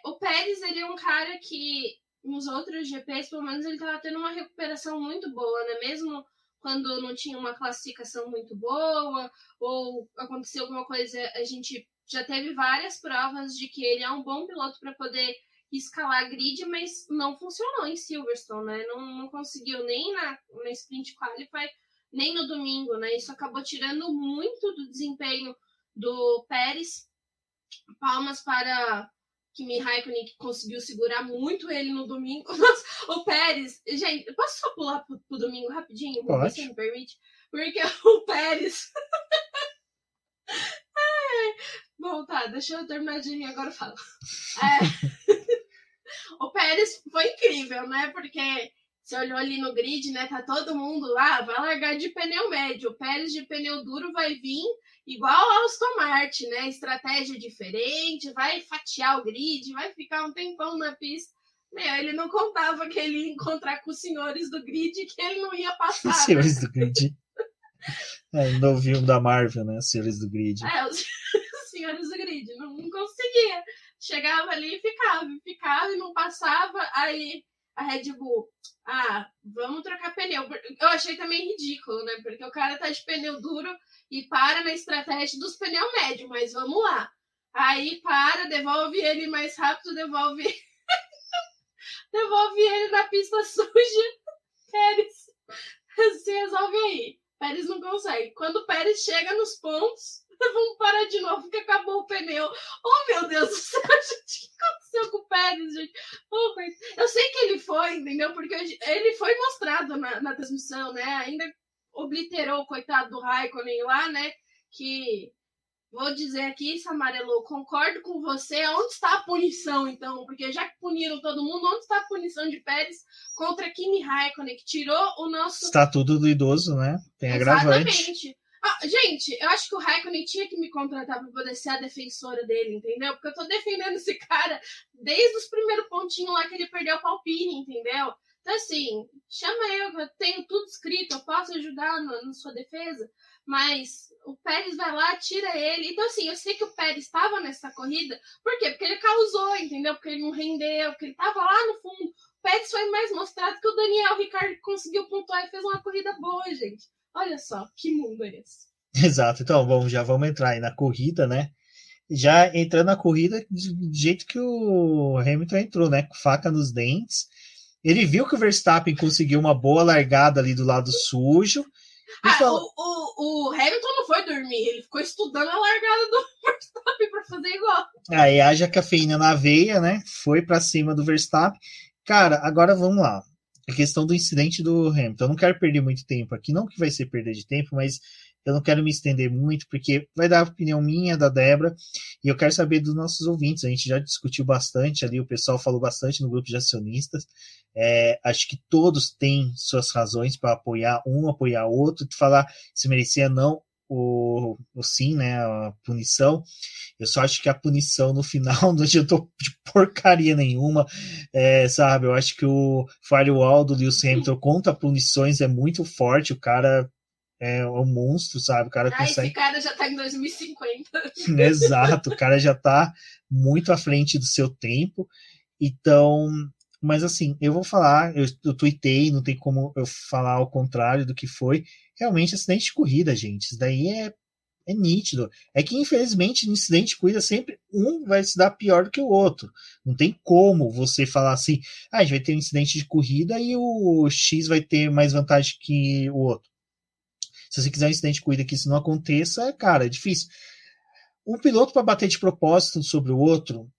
o Pérez, ele é um cara que nos outros GPs, pelo menos, ele tava tendo uma recuperação muito boa, né? Mesmo quando não tinha uma classificação muito boa, ou aconteceu alguma coisa, a gente já teve várias provas de que ele é um bom piloto para poder escalar a grid, mas não funcionou em Silverstone, né? Não conseguiu nem na Sprint Qualify, nem no domingo, né? Isso acabou tirando muito do desempenho do Pérez. Palmas para Kimi Raikkonen, que conseguiu segurar muito ele no domingo. O Pérez, gente, eu posso só pular pro domingo rapidinho? Pode. Você me permite? Porque o Pérez... Bom, tá, deixa eu terminar de rir, agora eu falo. O Pérez foi incrível, né? Porque você olhou ali no grid, né? Tá todo mundo lá, vai largar de pneu médio. O Pérez de pneu duro vai vir igual ao Aston Martin, né? Estratégia diferente, vai fatiar o grid, vai ficar um tempão na pista. Meu, ele não contava que ele ia encontrar com os senhores do grid, que ele não ia passar. Os senhores do grid. No filme da Marvel, né? Os senhores do grid. Os senhores do grid. Não conseguia. Chegava ali e ficava e não passava. Aí a Red Bull, vamos trocar pneu. Eu achei também ridículo, né? Porque o cara tá de pneu duro e para na estratégia dos pneus médios, mas vamos lá. Aí para, devolve ele mais rápido, devolve ele na pista suja. Pérez se resolve aí. Pérez não consegue. Quando o Pérez chega nos pontos, vamos parar de novo, que acabou o pneu. Oh, meu Deus do céu, gente, o que aconteceu com o Pérez, gente? Eu sei que ele foi, entendeu? Porque ele foi mostrado na transmissão, né? Ainda obliterou o coitado do Raikkonen lá, né? Que, vou dizer aqui, Samarelo, concordo com você. Onde está a punição, então? Porque já que puniram todo mundo, onde está a punição de Pérez contra Kimi Raikkonen, que tirou o nosso... Estatuto do idoso, né? Tem agravante. Exatamente. Gente, eu acho que o Raikkonen tinha que me contratar para poder ser a defensora dele, entendeu? Porque eu tô defendendo esse cara desde os primeiros pontinhos lá que ele perdeu o Alpine, entendeu? Então, assim, chama eu tenho tudo escrito, eu posso ajudar na sua defesa, mas o Pérez vai lá, tira ele. Então, assim, eu sei que o Pérez estava nessa corrida, por quê? Porque ele causou, entendeu? Porque ele não rendeu, porque ele tava lá no fundo. O Pérez foi mais mostrado que o Daniel Ricciardo conseguiu pontuar e fez uma corrida boa, gente. Olha só, que mundo é esse? Exato, então já vamos entrar aí na corrida, né? Já entrando na corrida do jeito que o Hamilton entrou, né? Com faca nos dentes. Ele viu que o Verstappen conseguiu uma boa largada ali do lado sujo. O Hamilton não foi dormir, ele ficou estudando a largada do Verstappen para fazer igual. Aí haja cafeína na veia, né? Foi para cima do Verstappen. Cara, agora vamos lá. A questão do incidente do Hamilton. Eu não quero perder muito tempo aqui, não que vai ser perder de tempo, mas eu não quero me estender muito, porque vai dar a opinião minha, da Débora, e eu quero saber dos nossos ouvintes. A gente já discutiu bastante ali, o pessoal falou bastante no grupo de acionistas. Acho que todos têm suas razões para apoiar um, apoiar outro, de falar se merecia não o sim, né, a punição. Eu só acho que a punição no final não adiantou de porcaria nenhuma, sabe? Eu acho que o firewall do Lewis Hamilton contra punições é muito forte, o cara é um monstro, sabe? O cara consegue... Esse cara já tá em 2050. Exato, o cara já tá muito à frente do seu tempo, então... Mas assim, eu vou falar, eu tuitei, não tem como eu falar ao contrário do que foi. Realmente, acidente de corrida, gente. Isso daí é nítido. É que, infelizmente, no incidente de corrida, sempre um vai se dar pior do que o outro. Não tem como você falar assim, a gente vai ter um incidente de corrida e o X vai ter mais vantagem que o outro. Se você quiser um incidente de corrida que isso não aconteça, cara, é difícil. Um piloto para bater de propósito sobre o outro,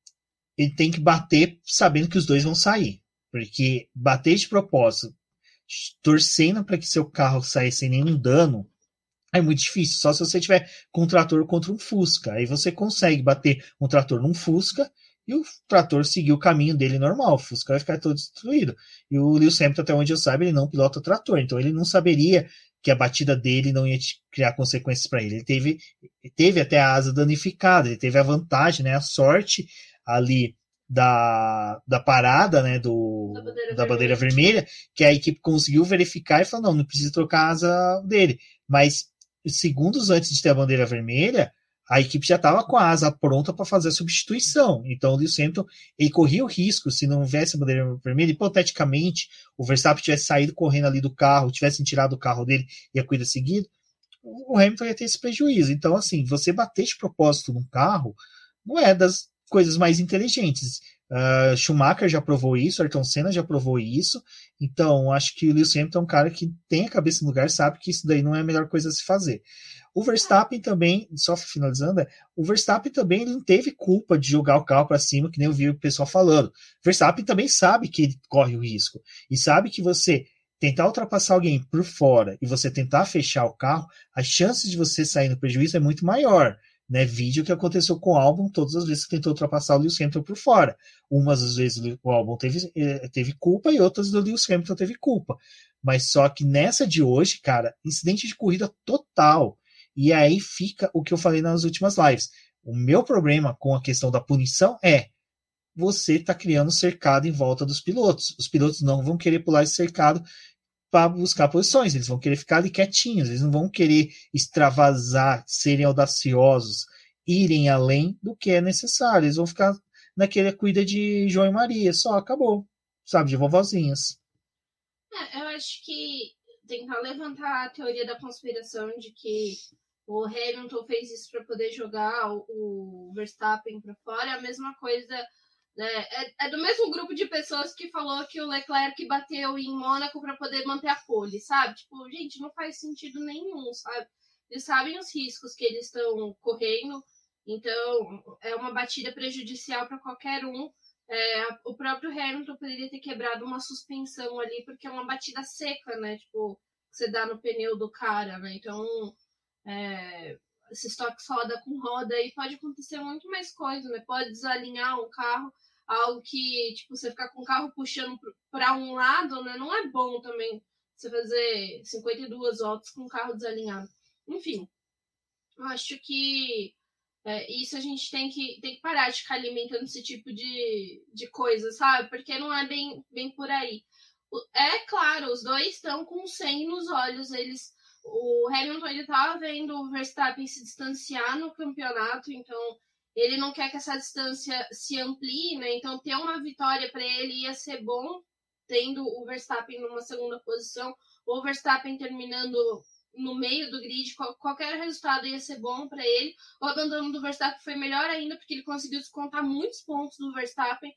ele tem que bater sabendo que os dois vão sair. Porque bater de propósito, torcendo para que seu carro saia sem nenhum dano, é muito difícil. Só se você tiver com um trator contra um Fusca. Aí você consegue bater um trator num Fusca e o trator seguir o caminho dele normal. O Fusca vai ficar todo destruído. E o Lewis Hamilton, até onde eu saiba, ele não pilota trator. Então ele não saberia que a batida dele não ia criar consequências para ele. Ele teve até a asa danificada. Ele teve a vantagem, né, a sorte ali da parada, né, da bandeira vermelha, que a equipe conseguiu verificar e falou, não precisa trocar a asa dele. Mas segundos antes de ter a bandeira vermelha, a equipe já estava com a asa pronta para fazer a substituição. Então o Lewis Hamilton, ele corria o risco, se não houvesse a bandeira vermelha, hipoteticamente, o Verstappen tivesse saído correndo ali do carro, tivessem tirado o carro dele e a corrida seguida, o Hamilton ia ter esse prejuízo. Então, assim, você bater de propósito num carro não é das coisas mais inteligentes. Schumacher já provou isso, Ayrton Senna já provou isso, então acho que o Lewis Hamilton é um cara que tem a cabeça no lugar, sabe que isso daí não é a melhor coisa a se fazer. O Verstappen também, só finalizando, o Verstappen também ele não teve culpa de jogar o carro para cima, que nem eu vi o pessoal falando. O Verstappen também sabe que ele corre o risco, e sabe que você tentar ultrapassar alguém por fora e você tentar fechar o carro, as chances de você sair no prejuízo é muito maior. Né, vídeo que aconteceu com o Albon todas as vezes que tentou ultrapassar o Lewis Hamilton por fora. Umas das vezes o Albon teve culpa e outras o Lewis Hamilton teve culpa. Mas só que nessa de hoje, cara, incidente de corrida total. E aí fica o que eu falei nas últimas lives. O meu problema com a questão da punição é você tá criando cercado em volta dos pilotos. Os pilotos não vão querer pular esse cercado para buscar posições, eles vão querer ficar ali quietinhos, eles não vão querer extravasar, serem audaciosos, irem além do que é necessário, eles vão ficar naquele cuida de João e Maria, só acabou, sabe, de vovozinhas. Eu acho que tentar levantar a teoria da conspiração de que o Hamilton fez isso para poder jogar o Verstappen para fora é a mesma coisa. É do mesmo grupo de pessoas que falou que o Leclerc bateu em Mônaco para poder manter a pole, sabe? Tipo, gente, não faz sentido nenhum, sabe? Eles sabem os riscos que eles estão correndo, então é uma batida prejudicial para qualquer um. O próprio Hamilton poderia ter quebrado uma suspensão ali, porque é uma batida seca, né? Tipo, que você dá no pneu do cara, né? Então, esses toques roda com roda aí pode acontecer muito mais coisa, né? Pode desalinhar um carro, algo que, tipo, você ficar com o carro puxando para um lado, né? Não é bom também você fazer 52 voltas com o carro desalinhado. Enfim, eu acho que isso a gente tem que parar de ficar alimentando esse tipo de coisa, sabe? Porque não é bem por aí. É claro, os dois estão com sangue nos olhos, o Hamilton ele tava vendo o Verstappen se distanciar no campeonato, então ele não quer que essa distância se amplie, né? Então ter uma vitória para ele ia ser bom, tendo o Verstappen numa segunda posição, ou o Verstappen terminando no meio do grid, qualquer resultado ia ser bom para ele. O abandono do Verstappen foi melhor ainda, porque ele conseguiu descontar muitos pontos do Verstappen.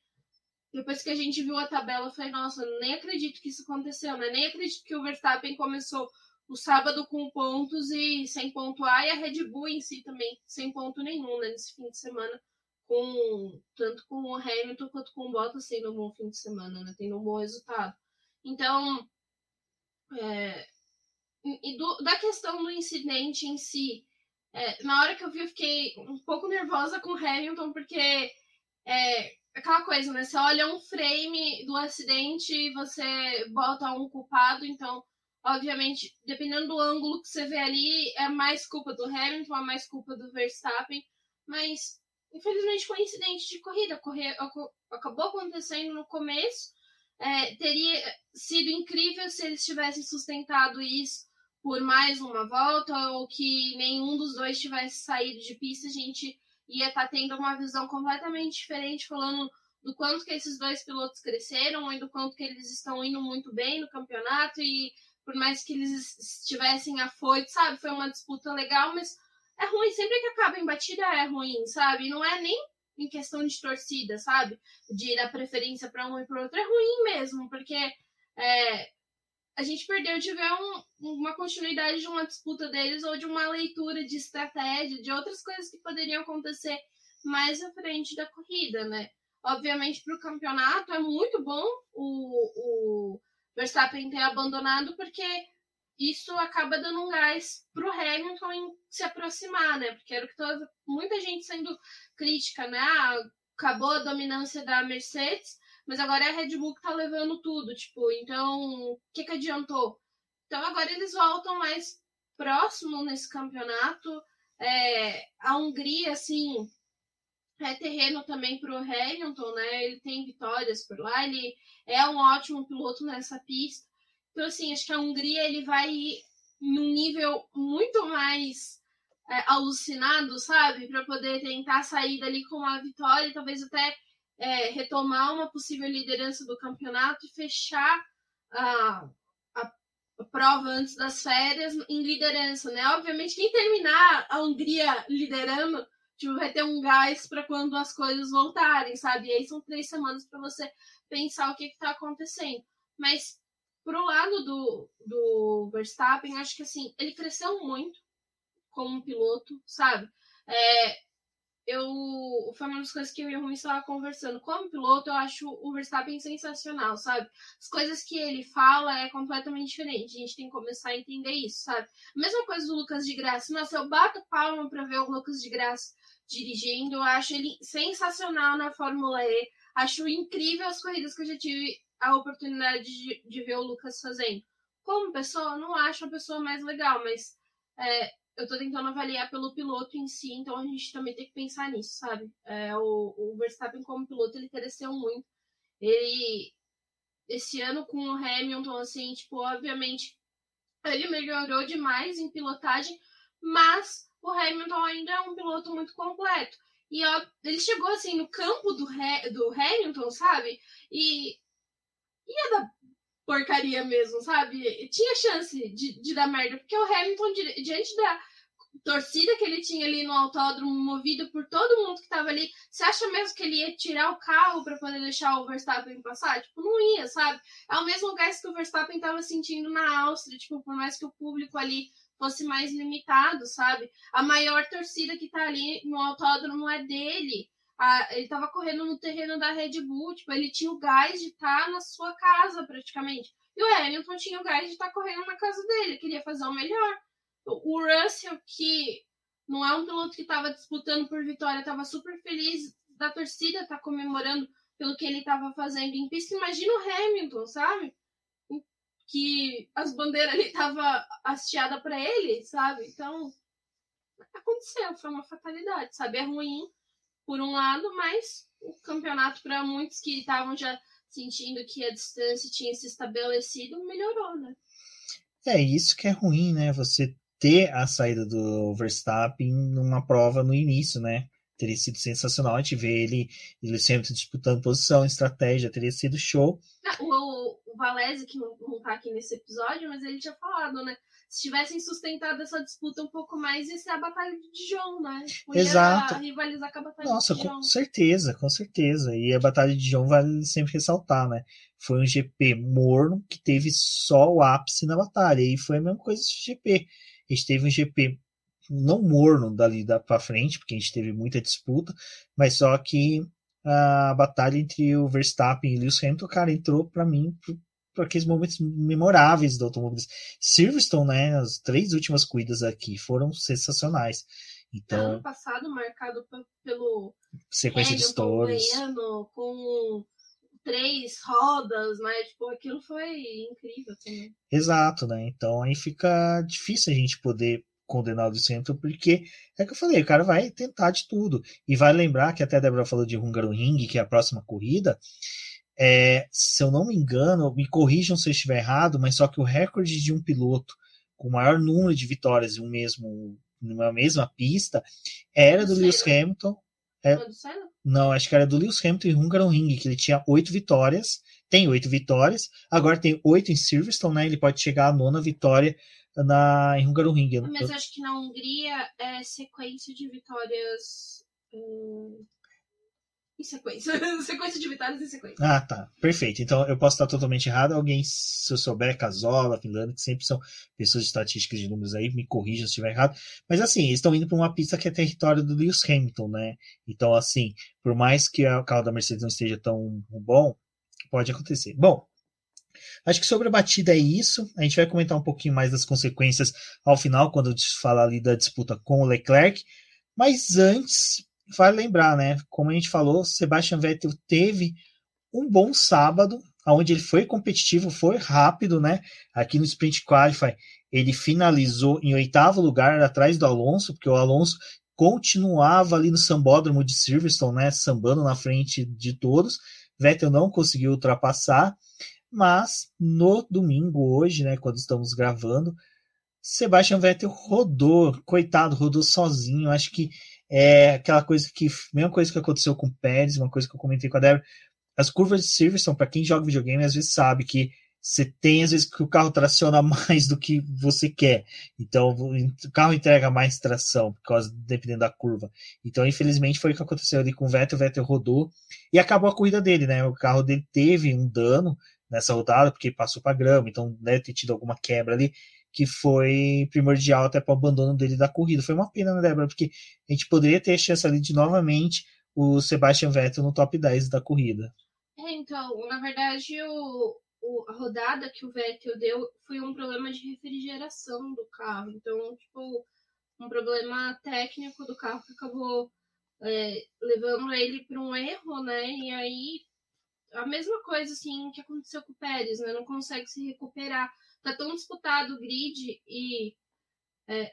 Depois que a gente viu a tabela, eu falei, nossa, nem acredito que isso aconteceu, né? Nem acredito que o Verstappen começou o sábado com pontos e sem pontuar, e a Red Bull em si também sem ponto nenhum, né? Nesse fim de semana, tanto com o Hamilton quanto com o Bottas tendo um bom fim de semana, né? Tendo um bom resultado. Então, da questão do incidente em si, na hora que eu vi, eu fiquei um pouco nervosa com o Hamilton, porque aquela coisa, né? Você olha um frame do acidente e você bota um culpado, então, Obviamente, dependendo do ângulo que você vê ali, é mais culpa do Hamilton, é mais culpa do Verstappen, mas infelizmente coincidente de corrida, acabou acontecendo no começo. Teria sido incrível se eles tivessem sustentado isso por mais uma volta, ou que nenhum dos dois tivesse saído de pista. A gente ia estar tendo uma visão completamente diferente, falando do quanto que esses dois pilotos cresceram e do quanto que eles estão indo muito bem no campeonato, e por mais que eles estivessem afoitos, sabe, foi uma disputa legal, mas é ruim, sempre que acaba em batida é ruim, sabe, não é nem em questão de torcida, sabe, de dar preferência para um e para outro, é ruim mesmo, porque a gente perdeu de ver uma continuidade de uma disputa deles, ou de uma leitura de estratégia, de outras coisas que poderiam acontecer mais à frente da corrida, né. Obviamente, para o campeonato é muito bom o Verstappen ter abandonado, porque isso acaba dando um gás para o Hamilton em se aproximar, né? Porque era o que muita gente sendo crítica, né? Acabou a dominância da Mercedes, mas agora é a Red Bull que tá levando tudo, tipo, então o que adiantou? Então agora eles voltam mais próximo nesse campeonato. A Hungria, assim, é terreno também para o Hamilton, né? Ele tem vitórias por lá, ele é um ótimo piloto nessa pista. Então, assim, acho que a Hungria ele vai ir num nível muito mais alucinado, sabe? Para poder tentar sair dali com uma vitória e talvez até retomar uma possível liderança do campeonato e fechar a prova antes das férias em liderança, né? Obviamente, quem terminar a Hungria liderando, tipo, vai ter um gás para quando as coisas voltarem, sabe? E aí são 3 semanas para você pensar o que está acontecendo. Mas pro lado do Verstappen, acho que assim, ele cresceu muito como piloto, sabe? Foi uma das coisas que eu e o Rui estava conversando. Como piloto, eu acho o Verstappen sensacional, sabe? As coisas que ele fala é completamente diferente. A gente tem que começar a entender isso, sabe? A mesma coisa do Lucas de Graça. Nossa, eu bato palma para ver o Lucas de Graça dirigindo. Eu acho ele sensacional na Fórmula E. Acho incrível as corridas que eu já tive a oportunidade de ver o Lucas fazendo. Como pessoa, não acho a pessoa mais legal, mas eu tô tentando avaliar pelo piloto em si, então a gente também tem que pensar nisso, sabe? O Verstappen como piloto, ele cresceu muito. Ele, esse ano com o Hamilton, assim, tipo, obviamente, ele melhorou demais em pilotagem, mas o Hamilton ainda é um piloto muito completo. E ele chegou, assim, no campo do Hamilton, sabe? E ia dar porcaria mesmo, sabe? Tinha chance de dar merda, porque o Hamilton, diante da torcida que ele tinha ali no autódromo, movido por todo mundo que tava ali, você acha mesmo que ele ia tirar o carro para poder deixar o Verstappen passar? Tipo, não ia, sabe? É o mesmo gás que o Verstappen tava sentindo na Áustria, tipo, por mais que o público ali fosse mais limitado, sabe? A maior torcida que tá ali no autódromo é dele. Ele tava correndo no terreno da Red Bull, tipo, ele tinha o gás de estar na sua casa, praticamente. E o Hamilton tinha o gás de estar correndo na casa dele, queria fazer o melhor. O Russell, que não é um piloto que estava disputando por vitória, estava super feliz da torcida estar comemorando pelo que ele estava fazendo em pista. Imagina o Hamilton, sabe? Que as bandeiras ali estavam hasteadas para ele, sabe? Então, aconteceu, foi uma fatalidade, sabe? É ruim por um lado, mas o campeonato, para muitos que estavam já sentindo que a distância tinha se estabelecido, melhorou, né? É isso que é ruim, né? Você ter a saída do Verstappen numa prova no início, né? Teria sido sensacional a gente ver ele sempre disputando posição, estratégia, teria sido show. O Valese, que não tá aqui nesse episódio, mas ele tinha falado, né? Se tivessem sustentado essa disputa um pouco mais, ia ser a Batalha de Dijon, né? Tipo, exato. Ia rivalizar com a Batalha Nossa, de Dijon. com certeza, com certeza. E a Batalha de Dijon vale sempre ressaltar, né? Foi um GP morno que teve só o ápice na batalha. E foi a mesma coisa esse GP. A gente teve um GP não morno dali pra frente, porque a gente teve muita disputa, mas só que a batalha entre o Verstappen e o Lewis Hamilton, cara, entrou pra mim por aqueles momentos memoráveis do automobilismo. Silverstone, né? As 3 últimas corridas aqui foram sensacionais. Então, ano passado, marcado pelo sequência de stories, ganhando com 3 rodas, né? Tipo, aquilo foi incrível também. Exato, né? Então aí fica difícil a gente poder condenar o Lewis Hamilton, porque é que eu falei, o cara vai tentar de tudo. E vai lembrar que até a Débora falou de Hungaroring, que é a próxima corrida. Se eu não me engano, me corrijam se eu estiver errado, mas só que o recorde de um piloto com o maior número de vitórias numa mesma pista era do Lewis Hamilton. Não, acho que era do Lewis Hamilton em Hungaroring, que ele tinha 8 vitórias. Tem 8 vitórias, agora tem 8 em Silverstone, né? Ele pode chegar à 9ª vitória em Hungaroring. Mas acho que na Hungria é sequência de vitórias. Em sequência. Sequência de vitórias em sequência. Ah, tá. Perfeito. Então eu posso estar totalmente errado. Alguém, se eu souber, Casola, Finlândia, que sempre são pessoas de estatísticas de números aí, me corrijam se estiver errado. Mas assim, eles estão indo para uma pista que é território do Lewis Hamilton, né? Então, assim, por mais que o carro da Mercedes não esteja tão bom, pode acontecer. Bom, acho que sobre a batida é isso. A gente vai comentar um pouquinho mais das consequências ao final, quando eu falar ali da disputa com o Leclerc. Mas antes, vale lembrar, né? Como a gente falou, Sebastian Vettel teve um bom sábado, onde ele foi competitivo, foi rápido, né? Aqui no Sprint Qualify, ele finalizou em 8º lugar, atrás do Alonso, porque o Alonso continuava ali no sambódromo de Silverstone, né? Sambando na frente de todos. Vettel não conseguiu ultrapassar, mas no domingo, hoje, né? Quando estamos gravando, Sebastian Vettel rodou, coitado, rodou sozinho. Acho que é aquela coisa que, mesma coisa que aconteceu com o Pérez, uma coisa que eu comentei com a Débora, as curvas de Silverstone, para quem joga videogame, às vezes sabe que você tem, às vezes, que o carro traciona mais do que você quer. Então, o carro entrega mais tração, dependendo da curva. Então, infelizmente, foi o que aconteceu ali com o Vettel rodou e acabou a corrida dele, né? O carro dele teve um dano nessa rodada, porque passou para grama, então deve ter tido alguma quebra ali, que foi primordial até para o abandono dele da corrida. Foi uma pena, né, Débora? Porque a gente poderia ter a chance ali de novamente o Sebastian Vettel no top 10 da corrida. Então, na verdade, a rodada que o Vettel deu foi um problema de refrigeração do carro. Então, tipo, um problema técnico do carro que acabou levando ele para um erro, né? E aí, a mesma coisa, assim, que aconteceu com o Pérez, né? Não consegue se recuperar. Tá tão disputado o grid e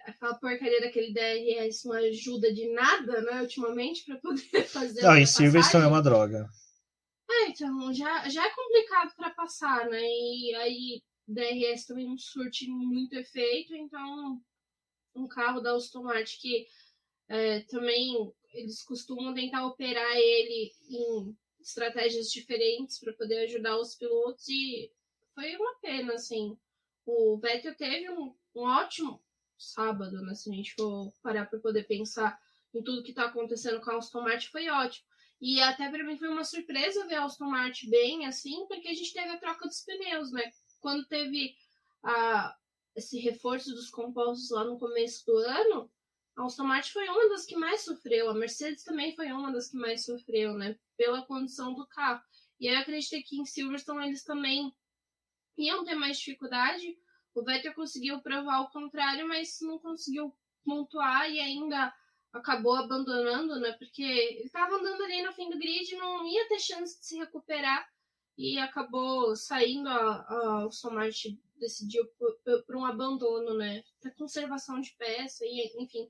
aquela porcaria daquele DRS não ajuda de nada, né, ultimamente, para poder fazer. Não, em Silverstone é uma droga. Então, já é complicado para passar, né? E aí, DRS também não surte muito efeito, então, um carro da Aston Martin que também eles costumam tentar operar ele em estratégias diferentes para poder ajudar os pilotos, e foi uma pena, assim. O Vettel teve um ótimo sábado, né? Se a gente for parar para poder pensar em tudo que está acontecendo com a Aston Martin, foi ótimo. E até para mim foi uma surpresa ver a Aston Martin bem, assim, porque a gente teve a troca dos pneus, né? Quando teve esse reforço dos compostos lá no começo do ano, a Aston Martin foi uma das que mais sofreu. A Mercedes também foi uma das que mais sofreu, né? Pela condição do carro. E eu acreditei que em Silverstone eles também iam ter mais dificuldade. O Vettel conseguiu provar o contrário, mas não conseguiu pontuar e ainda acabou abandonando, né? Porque ele estava andando ali no fim do grid, não ia ter chance de se recuperar e acabou saindo. A Aston Martin decidiu por um abandono, né? Da conservação de peça, e enfim.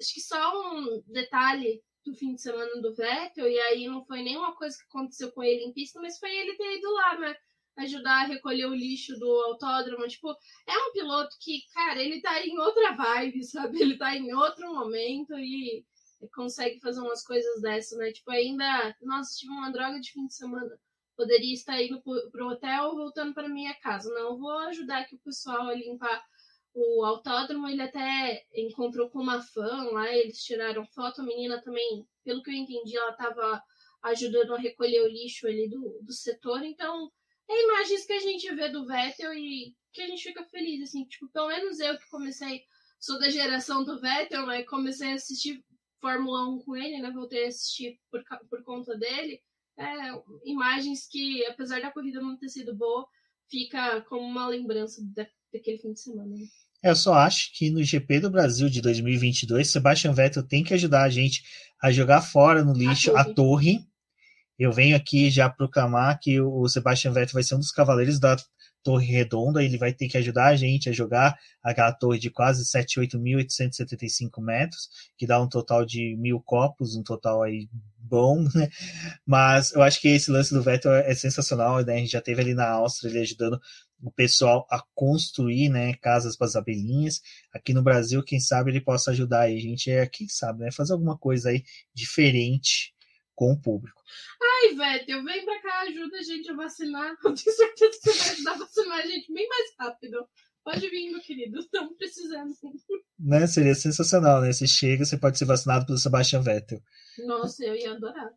Acho que só um detalhe do fim de semana do Vettel, e aí não foi nenhuma coisa que aconteceu com ele em pista, mas foi ele ter ido lá, né? Ajudar a recolher o lixo do autódromo. Tipo, é um piloto que, cara, ele tá em outra vibe, sabe? Ele tá em outro momento e consegue fazer umas coisas dessas, né? Tipo, ainda, nossa, tive uma droga de fim de semana. Poderia estar indo pro hotel ou voltando para minha casa. Não, eu vou ajudar aqui o pessoal a limpar o autódromo. Ele até encontrou com uma fã lá, eles tiraram foto. A menina também, pelo que eu entendi, ela tava ajudando a recolher o lixo ali do setor. Então, imagens que a gente vê do Vettel e que a gente fica feliz, assim, tipo, pelo menos eu que sou da geração do Vettel, né, comecei a assistir Fórmula 1 com ele, né, voltei a assistir por conta dele, imagens que, apesar da corrida não ter sido boa, fica como uma lembrança daquele fim de semana, né? Eu só acho que no GP do Brasil de 2022, Sebastian Vettel tem que ajudar a gente a jogar fora no lixo a torre. Eu venho aqui já proclamar que o Sebastian Vettel vai ser um dos cavaleiros da Torre Redonda, ele vai ter que ajudar a gente a jogar aquela torre de quase 8.875 metros, que dá um total de 1.000 copos, um total aí bom, né? Mas eu acho que esse lance do Vettel é sensacional, né? A gente já teve ali na Áustria ele ajudando o pessoal a construir, né, casas para as abelhinhas. Aqui no Brasil, quem sabe ele possa ajudar aí. A gente quem sabe, né, fazer alguma coisa aí diferente com o público. Ai, Vettel, vem pra cá, ajuda a gente a vacinar. Eu tenho certeza que você vai ajudar a vacinar a gente bem mais rápido. Pode vir, meu querido, estamos precisando. Né, seria sensacional, né? Você chega, você pode ser vacinado pelo Sebastian Vettel. Nossa, eu ia adorar.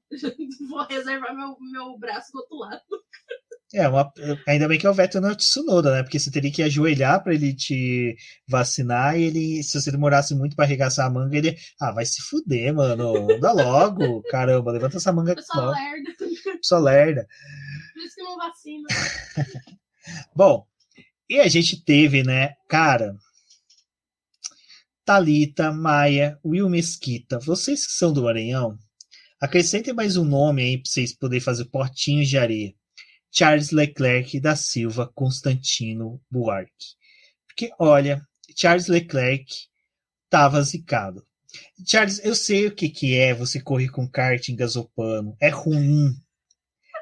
Vou reservar meu braço do outro lado. Ainda bem que é o Vettel não é o Tsunoda, né? Porque você teria que ajoelhar para ele te vacinar e ele, se você demorasse muito para arregaçar a manga, ele. Vai se fuder, mano. Dá logo. Caramba, levanta essa manga. Pessoal lerda. Pessoal lerda. Por isso que não vacina. Bom, e a gente teve, né, cara. Thalita, Maia, Will Mesquita, vocês que são do Maranhão, acrescentem mais um nome aí para vocês poderem fazer potinhos de areia. Charles Leclerc da Silva Constantino Buarque. Porque, olha, Charles Leclerc tava zicado. Charles, eu sei o que é você correr com kart em gasopano. É ruim.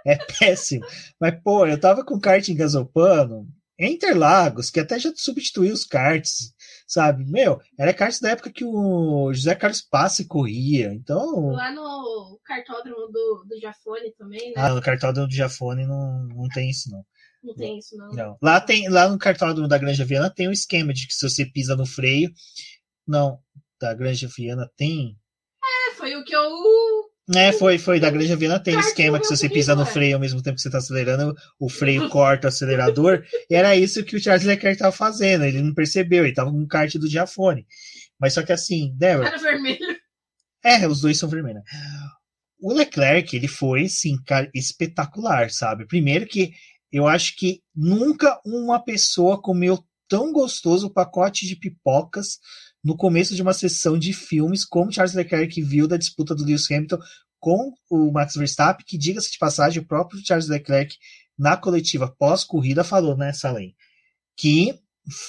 É péssimo. Mas, pô, eu tava com kart em gasopano em Interlagos, que até já substituiu os karts, sabe? Era kart da época que o José Carlos Passe corria. Então. Lá no cartódromo do Jafone também, né? No cartódromo do Jafone não tem isso, não. Não tem isso, não. Não. Lá no cartódromo da Granja Viana tem um esquema de que se você pisa no freio. Não, da Granja Viana tem. Foi o que eu. Foi da Granja Viana tem esquema que se você pisa no freio ao mesmo tempo que você está acelerando, o freio corta o acelerador. E era isso que o Charles Leclerc estava fazendo. Ele não percebeu, ele estava com um kart do Giafone. Mas só que assim, Débora. Era vermelho. Os dois são vermelhos. O Leclerc, ele foi, sim, cara, espetacular, sabe? Primeiro que eu acho que nunca uma pessoa comeu tão gostoso o pacote de pipocas no começo de uma sessão de filmes, como Charles Leclerc viu da disputa do Lewis Hamilton com o Max Verstappen, que, diga-se de passagem, o próprio Charles Leclerc, na coletiva pós-corrida, falou, né, Salem, que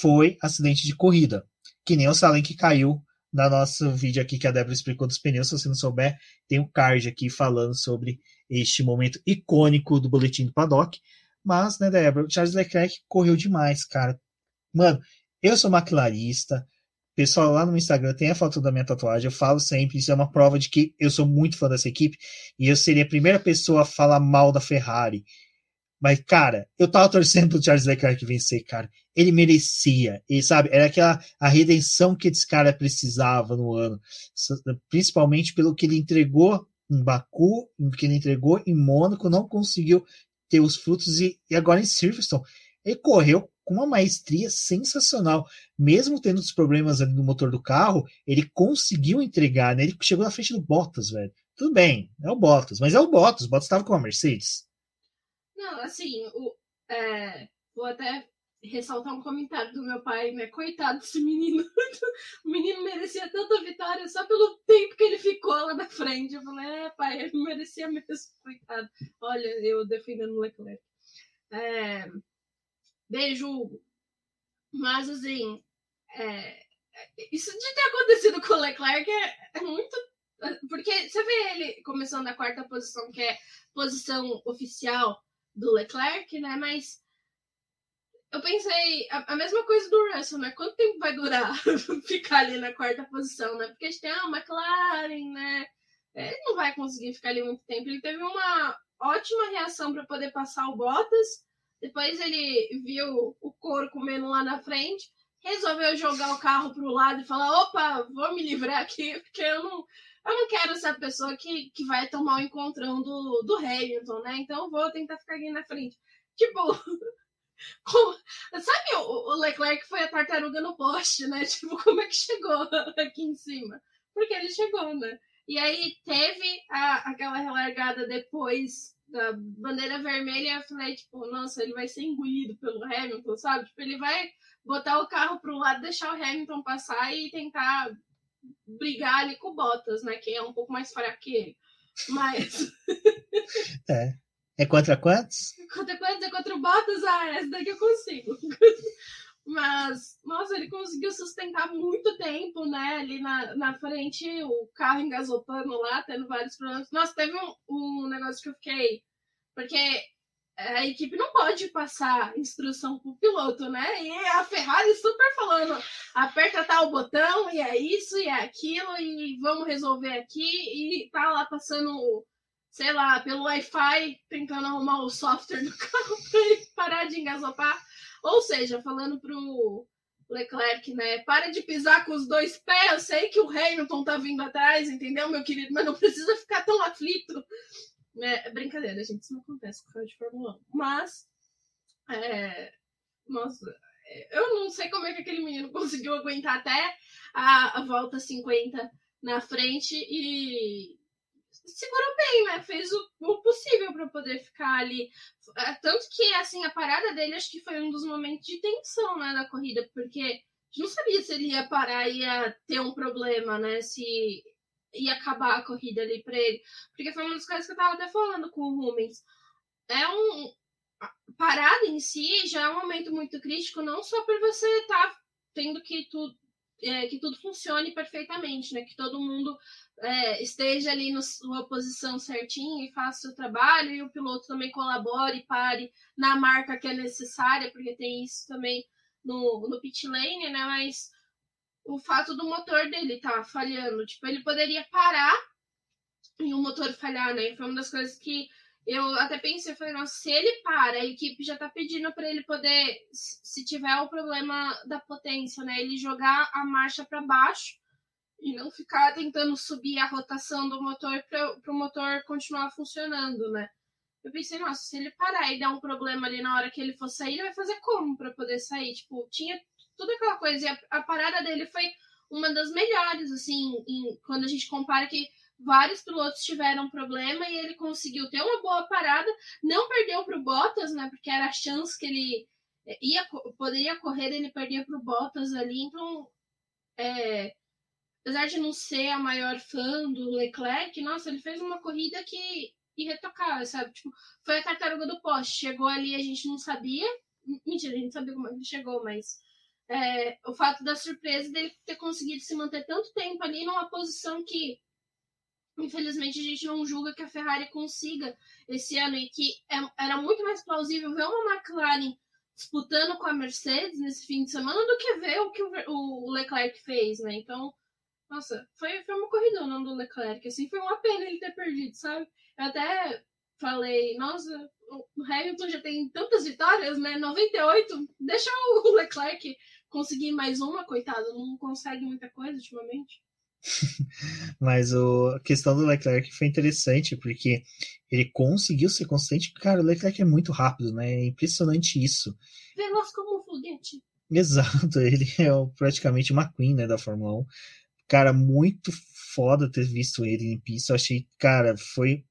foi acidente de corrida, que nem o Salem que caiu no nosso vídeo aqui que a Débora explicou dos pneus. Se você não souber, tem um card aqui falando sobre este momento icônico do boletim do paddock. Mas, né, Débora, o Charles Leclerc correu demais, cara. Mano, eu sou maquilarista. Pessoal, lá no Instagram tem a foto da minha tatuagem. Eu falo sempre, isso é uma prova de que eu sou muito fã dessa equipe e eu seria a primeira pessoa a falar mal da Ferrari. Mas, cara, eu tava torcendo pro Charles Leclerc vencer, cara. Ele merecia. E, sabe, era a redenção que esse cara precisava no ano. Principalmente pelo que ele entregou em Baku, que ele entregou em Mônaco, não conseguiu ter os frutos. E agora em Silverstone, ele correu com uma maestria sensacional. Mesmo tendo os problemas ali no motor do carro, ele conseguiu entregar, né? Ele chegou na frente do Bottas, velho. Tudo bem, é o Bottas, mas é o Bottas. O Bottas estava com a Mercedes. Não, assim, vou até ressaltar um comentário do meu pai, né? Coitado desse menino. O menino merecia tanta vitória só pelo tempo que ele ficou lá na frente. Eu falei, pai, ele merecia mesmo, coitado. Olha, eu defendendo o Leclerc. Beijo, Hugo. Mas, assim, isso de ter acontecido com o Leclerc é muito... Porque você vê ele começando na quarta posição, que é posição oficial do Leclerc, né? Mas eu pensei a mesma coisa do Russell, né? Quanto tempo vai durar ficar ali na quarta posição, né? Porque a gente tem a McLaren, né? Ele não vai conseguir ficar ali muito tempo. Ele teve uma ótima reação para poder passar o Bottas. Depois ele viu o couro comendo lá na frente, resolveu jogar o carro pro lado e falar, opa, vou me livrar aqui, porque eu não quero ser a pessoa que vai tomar o encontrão do Hamilton, né? Então eu vou tentar ficar aqui na frente. Tipo, sabe o Leclerc foi a tartaruga no poste, né? Tipo, como é que chegou aqui em cima? Porque ele chegou, né? E aí teve aquela relargada depois da bandeira vermelha, eu falei, tipo, nossa, ele vai ser engolido pelo Hamilton, sabe? Tipo, ele vai botar o carro pro lado, deixar o Hamilton passar e tentar brigar ali com o Bottas, né? Que é um pouco mais fraco que ele. Mas... É contra quantos? É contra o Bottas, essa daqui eu consigo. Mas, nossa, ele conseguiu sustentar muito tempo, né? Ali na frente, o carro engasopando lá, tendo vários problemas. Nossa, teve um negócio que eu fiquei... Porque a equipe não pode passar instrução pro piloto, né? E a Ferrari super falando, aperta tal botão, e é isso, e é aquilo, e vamos resolver aqui, e tá lá passando, sei lá, pelo Wi-Fi, tentando arrumar o software do carro pra ele parar de engasopar. Ou seja, falando pro Leclerc, né? Para de pisar com os dois pés, eu sei que o Hamilton tá vindo atrás, entendeu, meu querido? Mas não precisa ficar tão aflito. É brincadeira, gente, isso não acontece com o carro de Fórmula 1. Mas, nossa, eu não sei como é que aquele menino conseguiu aguentar até a volta 50 na frente e segurou bem, né? Fez o possível para poder ficar ali. Tanto que, assim, a parada dele acho que foi um dos momentos de tensão, né, da corrida, porque a gente não sabia se ele ia parar e ia ter um problema, né? Se ia acabar a corrida ali pra ele. Porque foi uma das coisas que eu tava até falando com o Rubens. A parada em si já é um momento muito crítico, não só por você estar tendo que tudo funcione perfeitamente, né? Que todo mundo esteja ali na sua posição certinha e faça o seu trabalho, e o piloto também colabore, pare na marca que é necessária, porque tem isso também no pit lane, né? Mas o fato do motor dele tá falhando, tipo, ele poderia parar e o motor falhar, né? Foi uma das coisas que eu até pensei, falei, nossa, se ele para, a equipe já tá pedindo para ele poder, se tiver o problema da potência, né, ele jogar a marcha para baixo e não ficar tentando subir a rotação do motor para o motor continuar funcionando, né? Eu pensei, nossa, se ele parar e der um problema ali na hora que ele for sair, ele vai fazer como para poder sair? Tipo, tinha tudo aquela coisa. E a parada dele foi uma das melhores, assim, quando a gente compara que vários pilotos tiveram problema e ele conseguiu ter uma boa parada, não perdeu para o Bottas, né? Porque era a chance que ele poderia correr, ele perdia para o Bottas ali. Então, apesar de não ser a maior fã do Leclerc, nossa, ele fez uma corrida que irretocável, sabe? Tipo, foi a tartaruga do poste. Chegou ali, a gente não sabia. Mentira, a gente sabia como ele chegou, mas o fato da surpresa dele ter conseguido se manter tanto tempo ali numa posição que, infelizmente, a gente não julga que a Ferrari consiga esse ano, e que era muito mais plausível ver uma McLaren disputando com a Mercedes nesse fim de semana do que ver o que o Leclerc fez, né? Então, nossa, foi uma corridona do Leclerc, assim, foi uma pena ele ter perdido, sabe? Eu até falei, nossa, o Hamilton já tem tantas vitórias, né? 98, deixa o Leclerc conseguir mais uma, coitado, não consegue muita coisa ultimamente. Mas a questão do Leclerc foi interessante, porque ele conseguiu ser consistente. Cara, o Leclerc é muito rápido, né? É impressionante isso. Veloz como um foguete. Exato, ele é praticamente uma queen, né, da Fórmula 1. Cara, muito foda ter visto ele em pista. Eu achei, cara, foi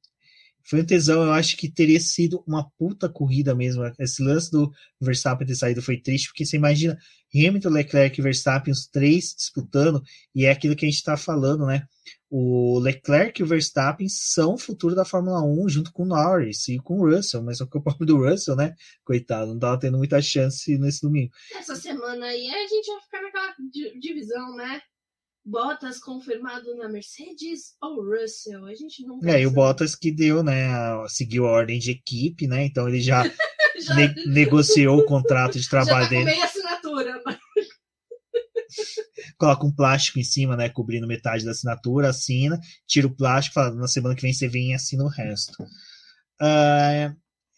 um tesão. Eu acho que teria sido uma puta corrida mesmo. Esse lance do Verstappen ter saído foi triste, porque você imagina Hamilton, Leclerc e Verstappen, os três disputando, e é aquilo que a gente tá falando, né? O Leclerc e o Verstappen são o futuro da Fórmula 1, junto com o Norris e com o Russell, mas só que o pobre do Russell, né? Coitado, não tava tendo muita chance nesse domingo. Essa semana aí a gente vai ficar naquela divisão, né? Bottas confirmado na Mercedes ou Russell? A gente não e o Bottas que deu, né? Seguiu a ordem de equipe, né? Então ele já, negociou o contrato de trabalho dele. Já tá com meia assinatura. Coloca um plástico em cima, né? Cobrindo metade da assinatura, assina, tira o plástico, fala, na semana que vem você vem e assina o resto.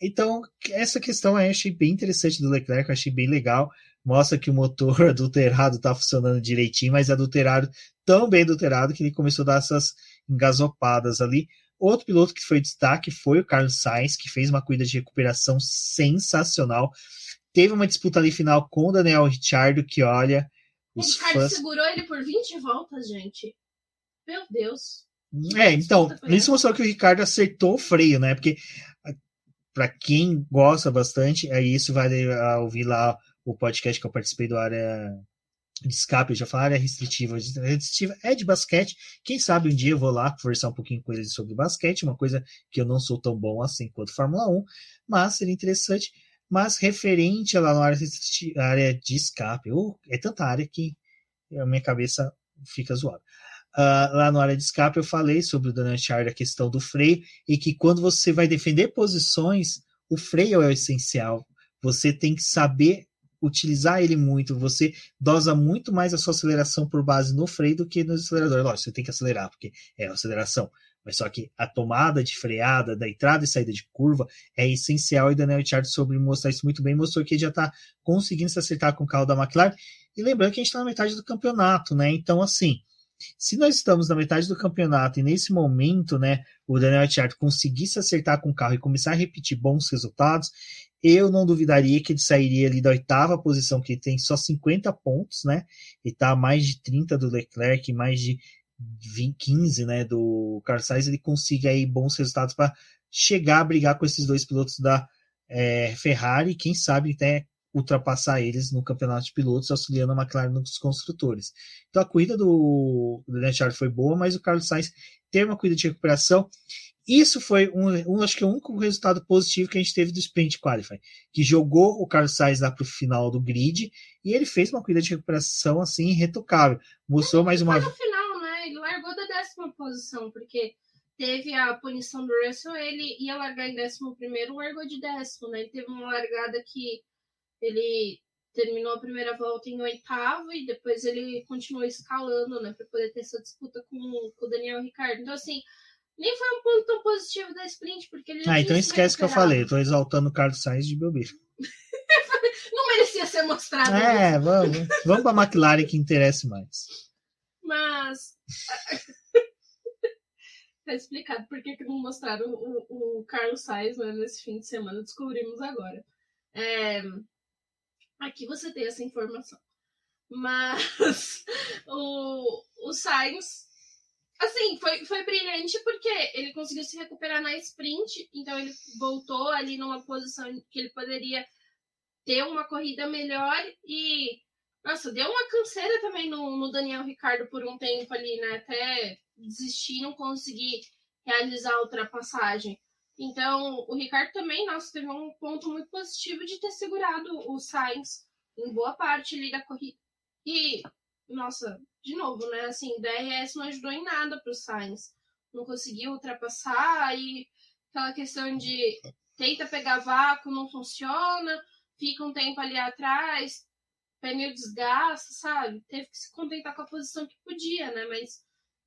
Então, essa questão eu achei bem interessante do Leclerc, eu achei bem legal. Mostra que o motor adulterado tá funcionando direitinho, mas adulterado, tão bem adulterado, que ele começou a dar essas engasopadas ali. Outro piloto que foi destaque foi o Carlos Sainz, que fez uma corrida de recuperação sensacional. Teve uma disputa ali final com o Daniel Ricciardo, que olha... O Ricardo segurou ele por 20 voltas, gente. Meu Deus. Então, isso mostrou que o Ricardo acertou o freio, né? Porque, para quem gosta bastante, isso vale ouvir lá o podcast que eu participei do Área de escape, eu já falei, área restritiva. A área restritiva é de basquete. Quem sabe um dia eu vou lá conversar um pouquinho com eles sobre basquete, uma coisa que eu não sou tão bom assim quanto Fórmula 1, mas seria interessante. Mas referente lá na área de escape, é tanta área que a minha cabeça fica zoada. Lá na área de escape eu falei sobre o Daniel Ricciardo, a questão do freio, e que quando você vai defender posições, o freio é o essencial. Você tem que saber utilizar ele muito, você dosa muito mais a sua aceleração por base no freio do que no acelerador. Lógico, você tem que acelerar, porque é a aceleração. Mas só que a tomada de freada, da entrada e saída de curva, é essencial, e Daniel Ricciardo soube mostrar isso muito bem, mostrou que ele já está conseguindo se acertar com o carro da McLaren. E lembrando que a gente está na metade do campeonato, né? Então, assim, se nós estamos na metade do campeonato e nesse momento, né, o Daniel Ricciardo conseguir se acertar com o carro e começar a repetir bons resultados, eu não duvidaria que ele sairia ali da 8ª posição, que ele tem só 50 pontos, né? E está a mais de 30 do Leclerc, mais de 15, né, do Carlos Sainz. Ele consiga aí bons resultados para chegar a brigar com esses dois pilotos da Ferrari, quem sabe até ultrapassar eles no campeonato de pilotos, auxiliando a McLaren nos construtores. Então a corrida do Daniel Ricciardo foi boa, mas o Carlos Sainz teve uma corrida de recuperação. Isso foi acho que o único resultado positivo que a gente teve do Sprint Qualify, que jogou o Carlos Sainz lá para o final do grid, e ele fez uma corrida de recuperação assim irretocável. Mostrou mais uma vez. No final, né? Ele largou da 10ª posição, porque teve a punição do Russell, ele ia largar em 11º, largou de 10º, né? Ele teve uma largada que ele terminou a primeira volta em 8º e depois ele continuou escalando, né, para poder ter essa disputa com o Daniel Ricciardo. Então, assim, nem foi um ponto tão positivo da sprint, porque ele já então esquece que eu falei, tô exaltando o Carlos Sainz de bobeira. Não merecia ser mostrado. Vamos para a McLaren, que interessa mais. Mas tá explicado por que não mostraram o Carlos Sainz, né, nesse fim de semana, descobrimos agora. Aqui você tem essa informação. Mas o Sainz, assim, foi brilhante porque ele conseguiu se recuperar na sprint, então ele voltou ali numa posição que ele poderia ter uma corrida melhor e, nossa, deu uma canseira também no Daniel Ricciardo por um tempo ali, né, até desistir, não conseguir realizar a ultrapassagem. Então, o Ricciardo também, nossa, teve um ponto muito positivo de ter segurado o Sainz em boa parte ali da corrida. E, nossa, de novo, né, assim, o DRS não ajudou em nada para o Sainz. Não conseguiu ultrapassar e aquela questão de tenta pegar vácuo, não funciona, fica um tempo ali atrás, pneu desgasta, sabe? Teve que se contentar com a posição que podia, né, mas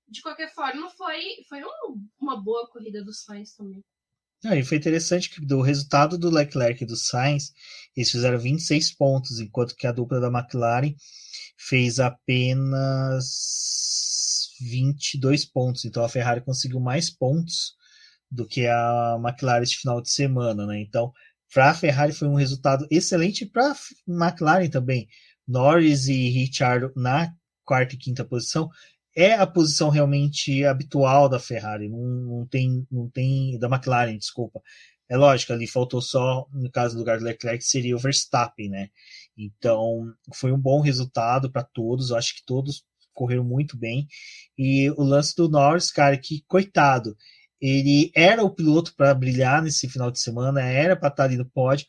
de qualquer forma foi uma boa corrida do Sainz também. E foi interessante que do resultado do Leclerc e do Sainz, eles fizeram 26 pontos, enquanto que a dupla da McLaren fez apenas 22 pontos. Então a Ferrari conseguiu mais pontos do que a McLaren este final de semana, né? Então, para a Ferrari foi um resultado excelente, para a McLaren também. Norris e Ricciardo na 4ª e 5ª posição. É a posição realmente habitual da Ferrari, não tem da McLaren, desculpa. É lógico, ali faltou só, no caso do lugar do Leclerc, seria o Verstappen, né? Então, foi um bom resultado para todos, eu acho que todos correram muito bem. E o lance do Norris, cara, que coitado, ele era o piloto para brilhar nesse final de semana, era para estar ali no pódio.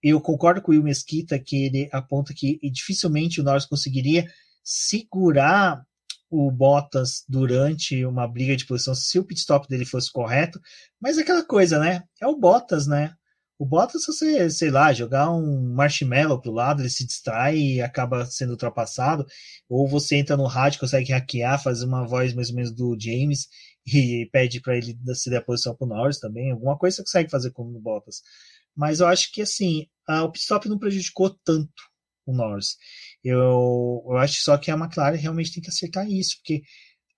Eu concordo com o Will Mesquita, que ele aponta que dificilmente o Norris conseguiria segurar o Bottas durante uma briga de posição se o pit stop dele fosse correto, mas é aquela coisa, né? É o Bottas, né? O Bottas, se você, sei lá, jogar um marshmallow pro lado, ele se distrai e acaba sendo ultrapassado, ou você entra no rádio, consegue hackear, fazer uma voz mais ou menos do James e pede para ele ceder a posição pro Norris também, alguma coisa você consegue fazer com o Bottas. Mas eu acho que, assim, o pit stop não prejudicou tanto o Norris. Eu acho só que a McLaren realmente tem que acertar isso, porque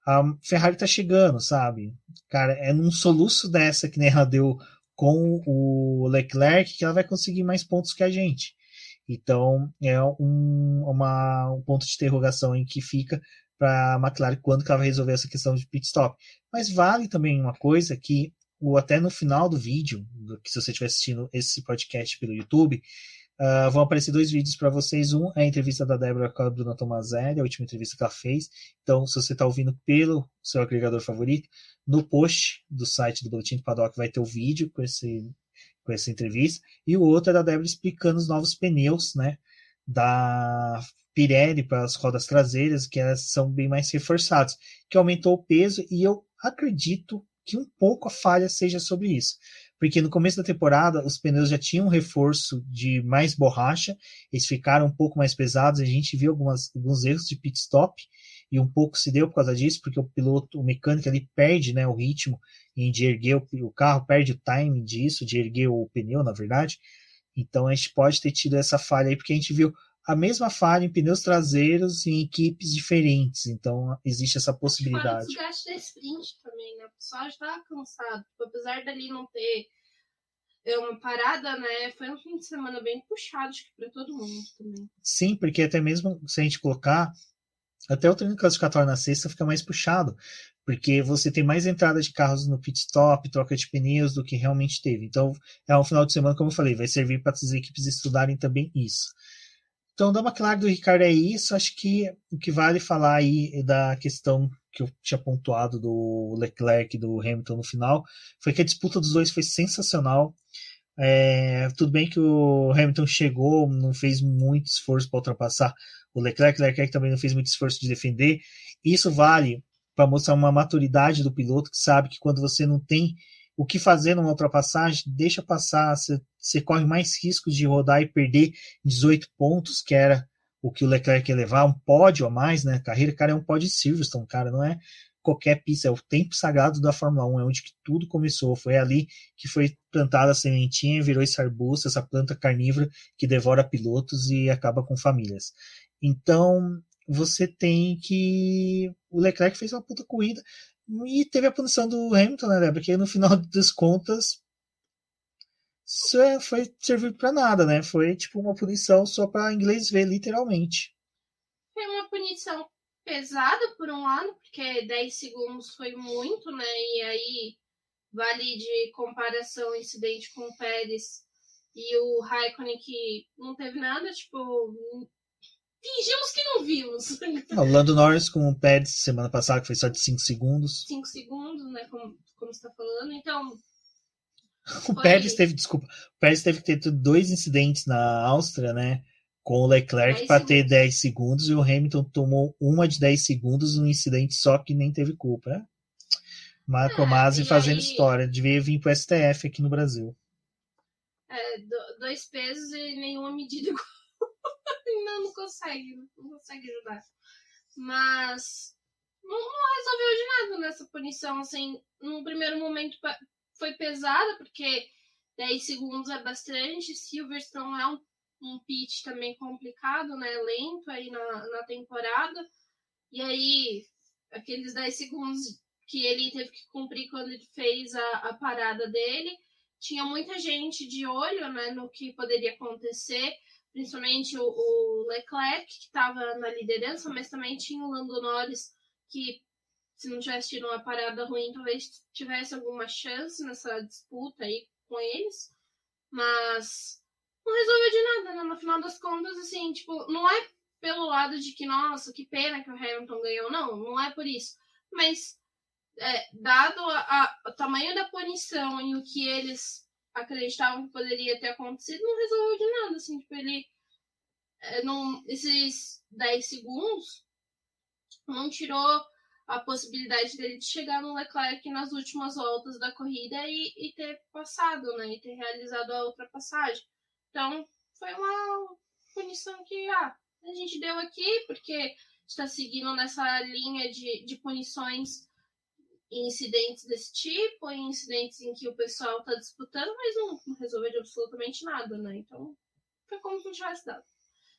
a Ferrari tá chegando, sabe? Cara, é num soluço dessa que nem ela deu com o Leclerc que ela vai conseguir mais pontos que a gente. Então, é um ponto de interrogação em que fica para a McLaren quando que ela vai resolver essa questão de pit stop. Mas vale também uma coisa que até no final do vídeo, que se você estiver assistindo esse podcast pelo YouTube, Vão aparecer 2 vídeos para vocês. Um é a entrevista da Débora com a Bruna Tomazelli, a última entrevista que ela fez. Então, se você está ouvindo pelo seu agregador favorito, no post do site do Boletim do Paddock vai ter o vídeo com essa entrevista. E o outro é da Débora explicando os novos pneus, né, da Pirelli para as rodas traseiras, que elas são bem mais reforçados, que aumentou o peso, e eu acredito que um pouco a falha seja sobre isso. Porque no começo da temporada os pneus já tinham um reforço de mais borracha, eles ficaram um pouco mais pesados, a gente viu alguns erros de pit stop, e um pouco se deu por causa disso, porque o mecânico ali perde, né, o ritmo de erguer o carro, perde o timing disso, de erguer o pneu, na verdade. Então a gente pode ter tido essa falha aí, porque a gente viu a mesma falha em pneus traseiros em equipes diferentes. Então existe essa possibilidade. Fora o desgaste da sprint também, né? O pessoal já estava cansado. Apesar dali não ter uma parada, né? Foi um fim de semana bem puxado, acho que para todo mundo também. Sim, porque até mesmo se a gente colocar, até o treino classificatório na sexta fica mais puxado, porque você tem mais entrada de carros no pit stop, troca de pneus do que realmente teve. Então é um final de semana, como eu falei, vai servir para as equipes estudarem também isso. Então, da McLaren do Ricardo é isso. Acho que o que vale falar aí é da questão que eu tinha pontuado do Leclerc e do Hamilton no final, foi que a disputa dos dois foi sensacional. Tudo bem que o Hamilton chegou, não fez muito esforço para ultrapassar o Leclerc também não fez muito esforço de defender. Isso vale para mostrar uma maturidade do piloto, que sabe que quando você não tem o que fazer numa ultrapassagem, deixa passar, você corre mais risco de rodar e perder 18 pontos, que era o que o Leclerc ia levar, um pódio a mais, né? A carreira, cara, é um pódio de Silverstone, cara, não é qualquer pista, é o tempo sagrado da Fórmula 1, é onde que tudo começou, foi ali que foi plantada a sementinha e virou esse arbusto, essa planta carnívora que devora pilotos e acaba com famílias. Então, você tem que... O Leclerc fez uma puta corrida, e teve a punição do Hamilton, né, porque no final das contas isso foi servir para nada, né? Foi tipo uma punição só para inglês ver, literalmente. Foi uma punição pesada por um lado, porque 10 segundos foi muito, né? E aí vale de comparação o incidente com o Pérez e o Raikkonen, que não teve nada, tipo, fingimos que não vimos. O Lando Norris com o Pérez semana passada, que foi só de 5 segundos. 5 segundos, né? Como você está falando. Então. O Pérez teve que ter 2 incidentes na Áustria, né? Com o Leclerc para ter 10 segundos, e o Hamilton tomou uma de 10 segundos num incidente só que nem teve culpa, né? Marco Masi fazendo história, devia vir pro STF aqui no Brasil. 2 pesos e nenhuma medida igual. não consegue ajudar. Mas não resolveu de nada nessa punição, assim, num primeiro momento foi pesada, porque 10 segundos é bastante, Silverstone é um pit também complicado, né, lento aí na temporada, e aí aqueles 10 segundos que ele teve que cumprir quando ele fez a parada dele, tinha muita gente de olho, né, no que poderia acontecer, principalmente o Leclerc, que estava na liderança, mas também tinha o Lando Norris, que se não tivesse tido uma parada ruim, talvez tivesse alguma chance nessa disputa aí com eles, mas não resolveu de nada, né? No final das contas, assim, tipo, não é pelo lado de que, nossa, que pena que o Hamilton ganhou, não é por isso, mas dado o tamanho da punição e o que eles acreditavam que poderia ter acontecido, não resolveu de nada, assim, tipo, ele esses 10 segundos não tirou a possibilidade dele de chegar no Leclerc nas últimas voltas da corrida e ter passado, né, e ter realizado a ultrapassagem. Então, foi uma punição que a gente deu aqui, porque está seguindo nessa linha de punições em incidentes desse tipo, em incidentes em que o pessoal está disputando, mas não resolveu de absolutamente nada, né? Então, foi como se não tivesse dado.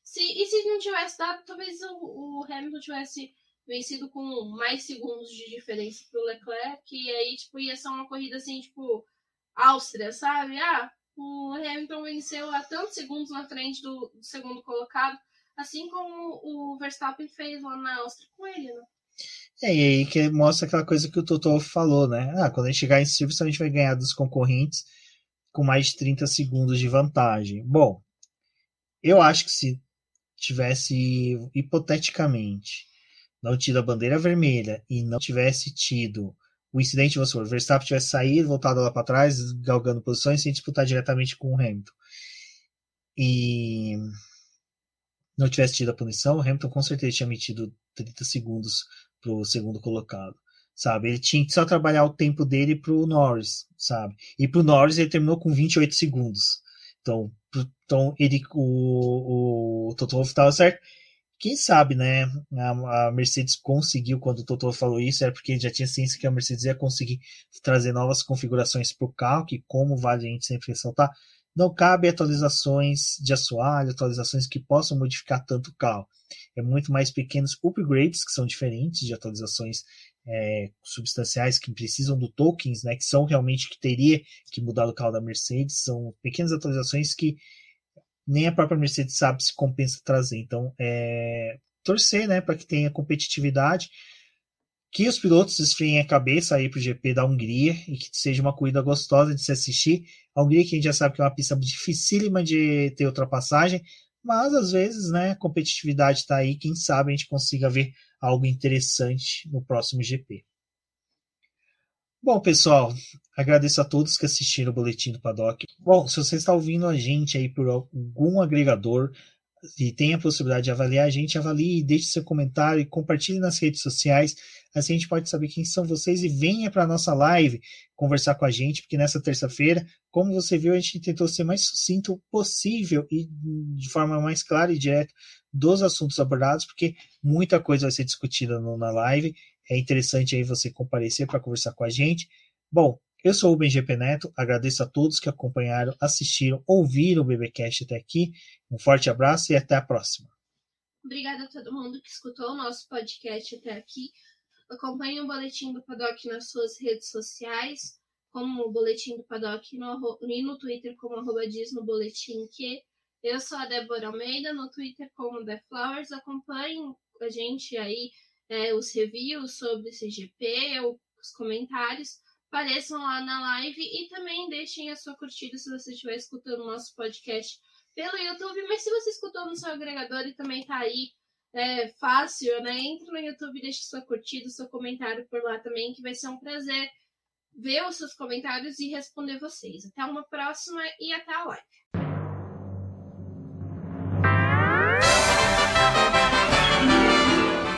Se não tivesse dado, talvez o Hamilton tivesse vencido com mais segundos de diferença pro Leclerc, e aí, tipo, ia ser uma corrida assim, tipo, Áustria, sabe? O Hamilton venceu a tantos segundos na frente do segundo colocado, assim como o Verstappen fez lá na Áustria com ele, né? E aí que mostra aquela coisa que o Totó falou, né? Quando a gente chegar em Silverstone, a gente vai ganhar dos concorrentes com mais de 30 segundos de vantagem. Bom, Eu acho que se tivesse, hipoteticamente, não tido a bandeira vermelha e não tivesse tido o incidente, vamos supor, o Verstappen tivesse saído, voltado lá para trás, galgando posições, sem disputar diretamente com o Hamilton, e não tivesse tido a punição, o Hamilton com certeza tinha metido 30 segundos para o segundo colocado, sabe? Ele tinha que só trabalhar o tempo dele para o Norris, sabe? E para o Norris ele terminou com 28 segundos. Então o Toto Wolff estava certo. Quem sabe, né? A Mercedes conseguiu, quando o Toto falou isso, era porque ele já tinha ciência que a Mercedes ia conseguir trazer novas configurações para o carro, que, como vale a gente sempre ressaltar, não cabe atualizações de assoalho, atualizações que possam modificar tanto o carro. É muito mais pequenos upgrades, que são diferentes de atualizações substanciais que precisam do tokens, né? Que são realmente que teria que mudar o carro da Mercedes. São pequenas atualizações que nem a própria Mercedes sabe se compensa trazer. Então, torcer, né, para que tenha competitividade, que os pilotos esfriem a cabeça aí para o GP da Hungria e que seja uma corrida gostosa de se assistir. A Hungria, que a gente já sabe que é uma pista dificílima de ter ultrapassagem, mas às vezes, né, a competitividade está aí. Quem sabe a gente consiga ver algo interessante no próximo GP. Bom, pessoal, agradeço a todos que assistiram o Boletim do Paddock. Bom, se você está ouvindo a gente aí por algum agregador e tem a possibilidade de avaliar a gente, avalie, deixe seu comentário e compartilhe nas redes sociais. Assim a gente pode saber quem são vocês e venha para a nossa live conversar com a gente, porque nessa terça-feira, como você viu, a gente tentou ser mais sucinto possível e de forma mais clara e direta dos assuntos abordados, porque muita coisa vai ser discutida na live. É interessante aí você comparecer para conversar com a gente. Bom, eu sou o BGP Neto, agradeço a todos que acompanharam, assistiram, ouviram o BBcast até aqui. Um forte abraço e até a próxima. Obrigada a todo mundo que escutou o nosso podcast até aqui. Acompanhe o Boletim do Paddock nas suas redes sociais, como o Boletim do Paddock e no Twitter como @diznoboletim_que. Eu sou a Débora Almeida, no Twitter como TheFlowers. Acompanhem a gente aí, os reviews sobre esse GP, os comentários. Apareçam lá na live e também deixem a sua curtida se você estiver escutando o nosso podcast pelo YouTube. Mas se você escutou no seu agregador e também tá aí, fácil, né? Entre no YouTube e deixe sua curtida, seu comentário por lá também, que vai ser um prazer ver os seus comentários e responder vocês. Até uma próxima e até a live.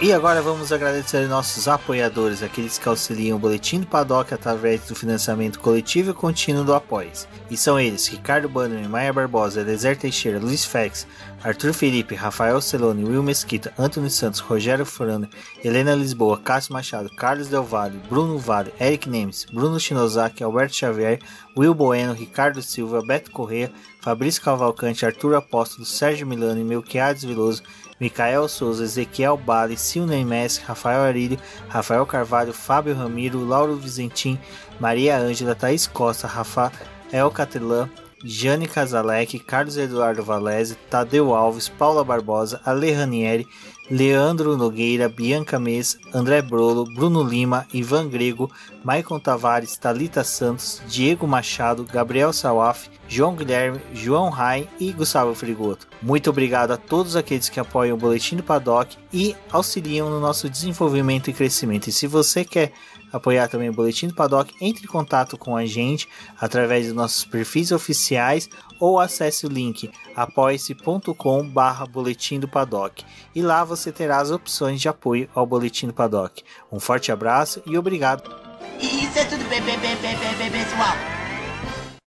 E agora vamos agradecer nossos apoiadores, aqueles que auxiliam o Boletim do Paddock através do financiamento coletivo e contínuo do Apoies. E são eles: Ricardo Bannerman, Maia Barbosa, Eliezer Teixeira, Luiz Fex, Arthur Felipe, Rafael Celone, Will Mesquita, Antônio Santos, Rogério Furano, Helena Lisboa, Cássio Machado, Carlos Del Valle, Bruno Vale, Eric Nemes, Bruno Shinozaki, Alberto Xavier, Will Bueno, Ricardo Silva, Beto Corrêa, Fabrício Cavalcante, Arthur Apóstolo, Sérgio Milano, Melquiades Veloso, Micael Souza, Ezequiel Bale, Silney Messi, Rafael Arílio, Rafael Carvalho, Fábio Ramiro, Lauro Vizentim, Maria Ângela, Thaís Costa, Rafael Catelã, Jane Casalec, Carlos Eduardo Valese, Tadeu Alves, Paula Barbosa, Ale Ranieri, Leandro Nogueira, Bianca Mês, André Brolo, Bruno Lima, Ivan Grego, Maicon Tavares, Thalita Santos, Diego Machado, Gabriel Sawaf, João Guilherme, João Rai e Gustavo Frigoto. Muito obrigado a todos aqueles que apoiam o Boletim do Paddock e auxiliam no nosso desenvolvimento e crescimento. E se você quer apoiar também o Boletim do Paddock, entre em contato com a gente através dos nossos perfis oficiais ou acesse o link apoia-se.com/Boletim do Paddock e lá você terá as opções de apoio ao Boletim do Paddock. Um forte abraço e obrigado. Isso é tudo bem, pessoal.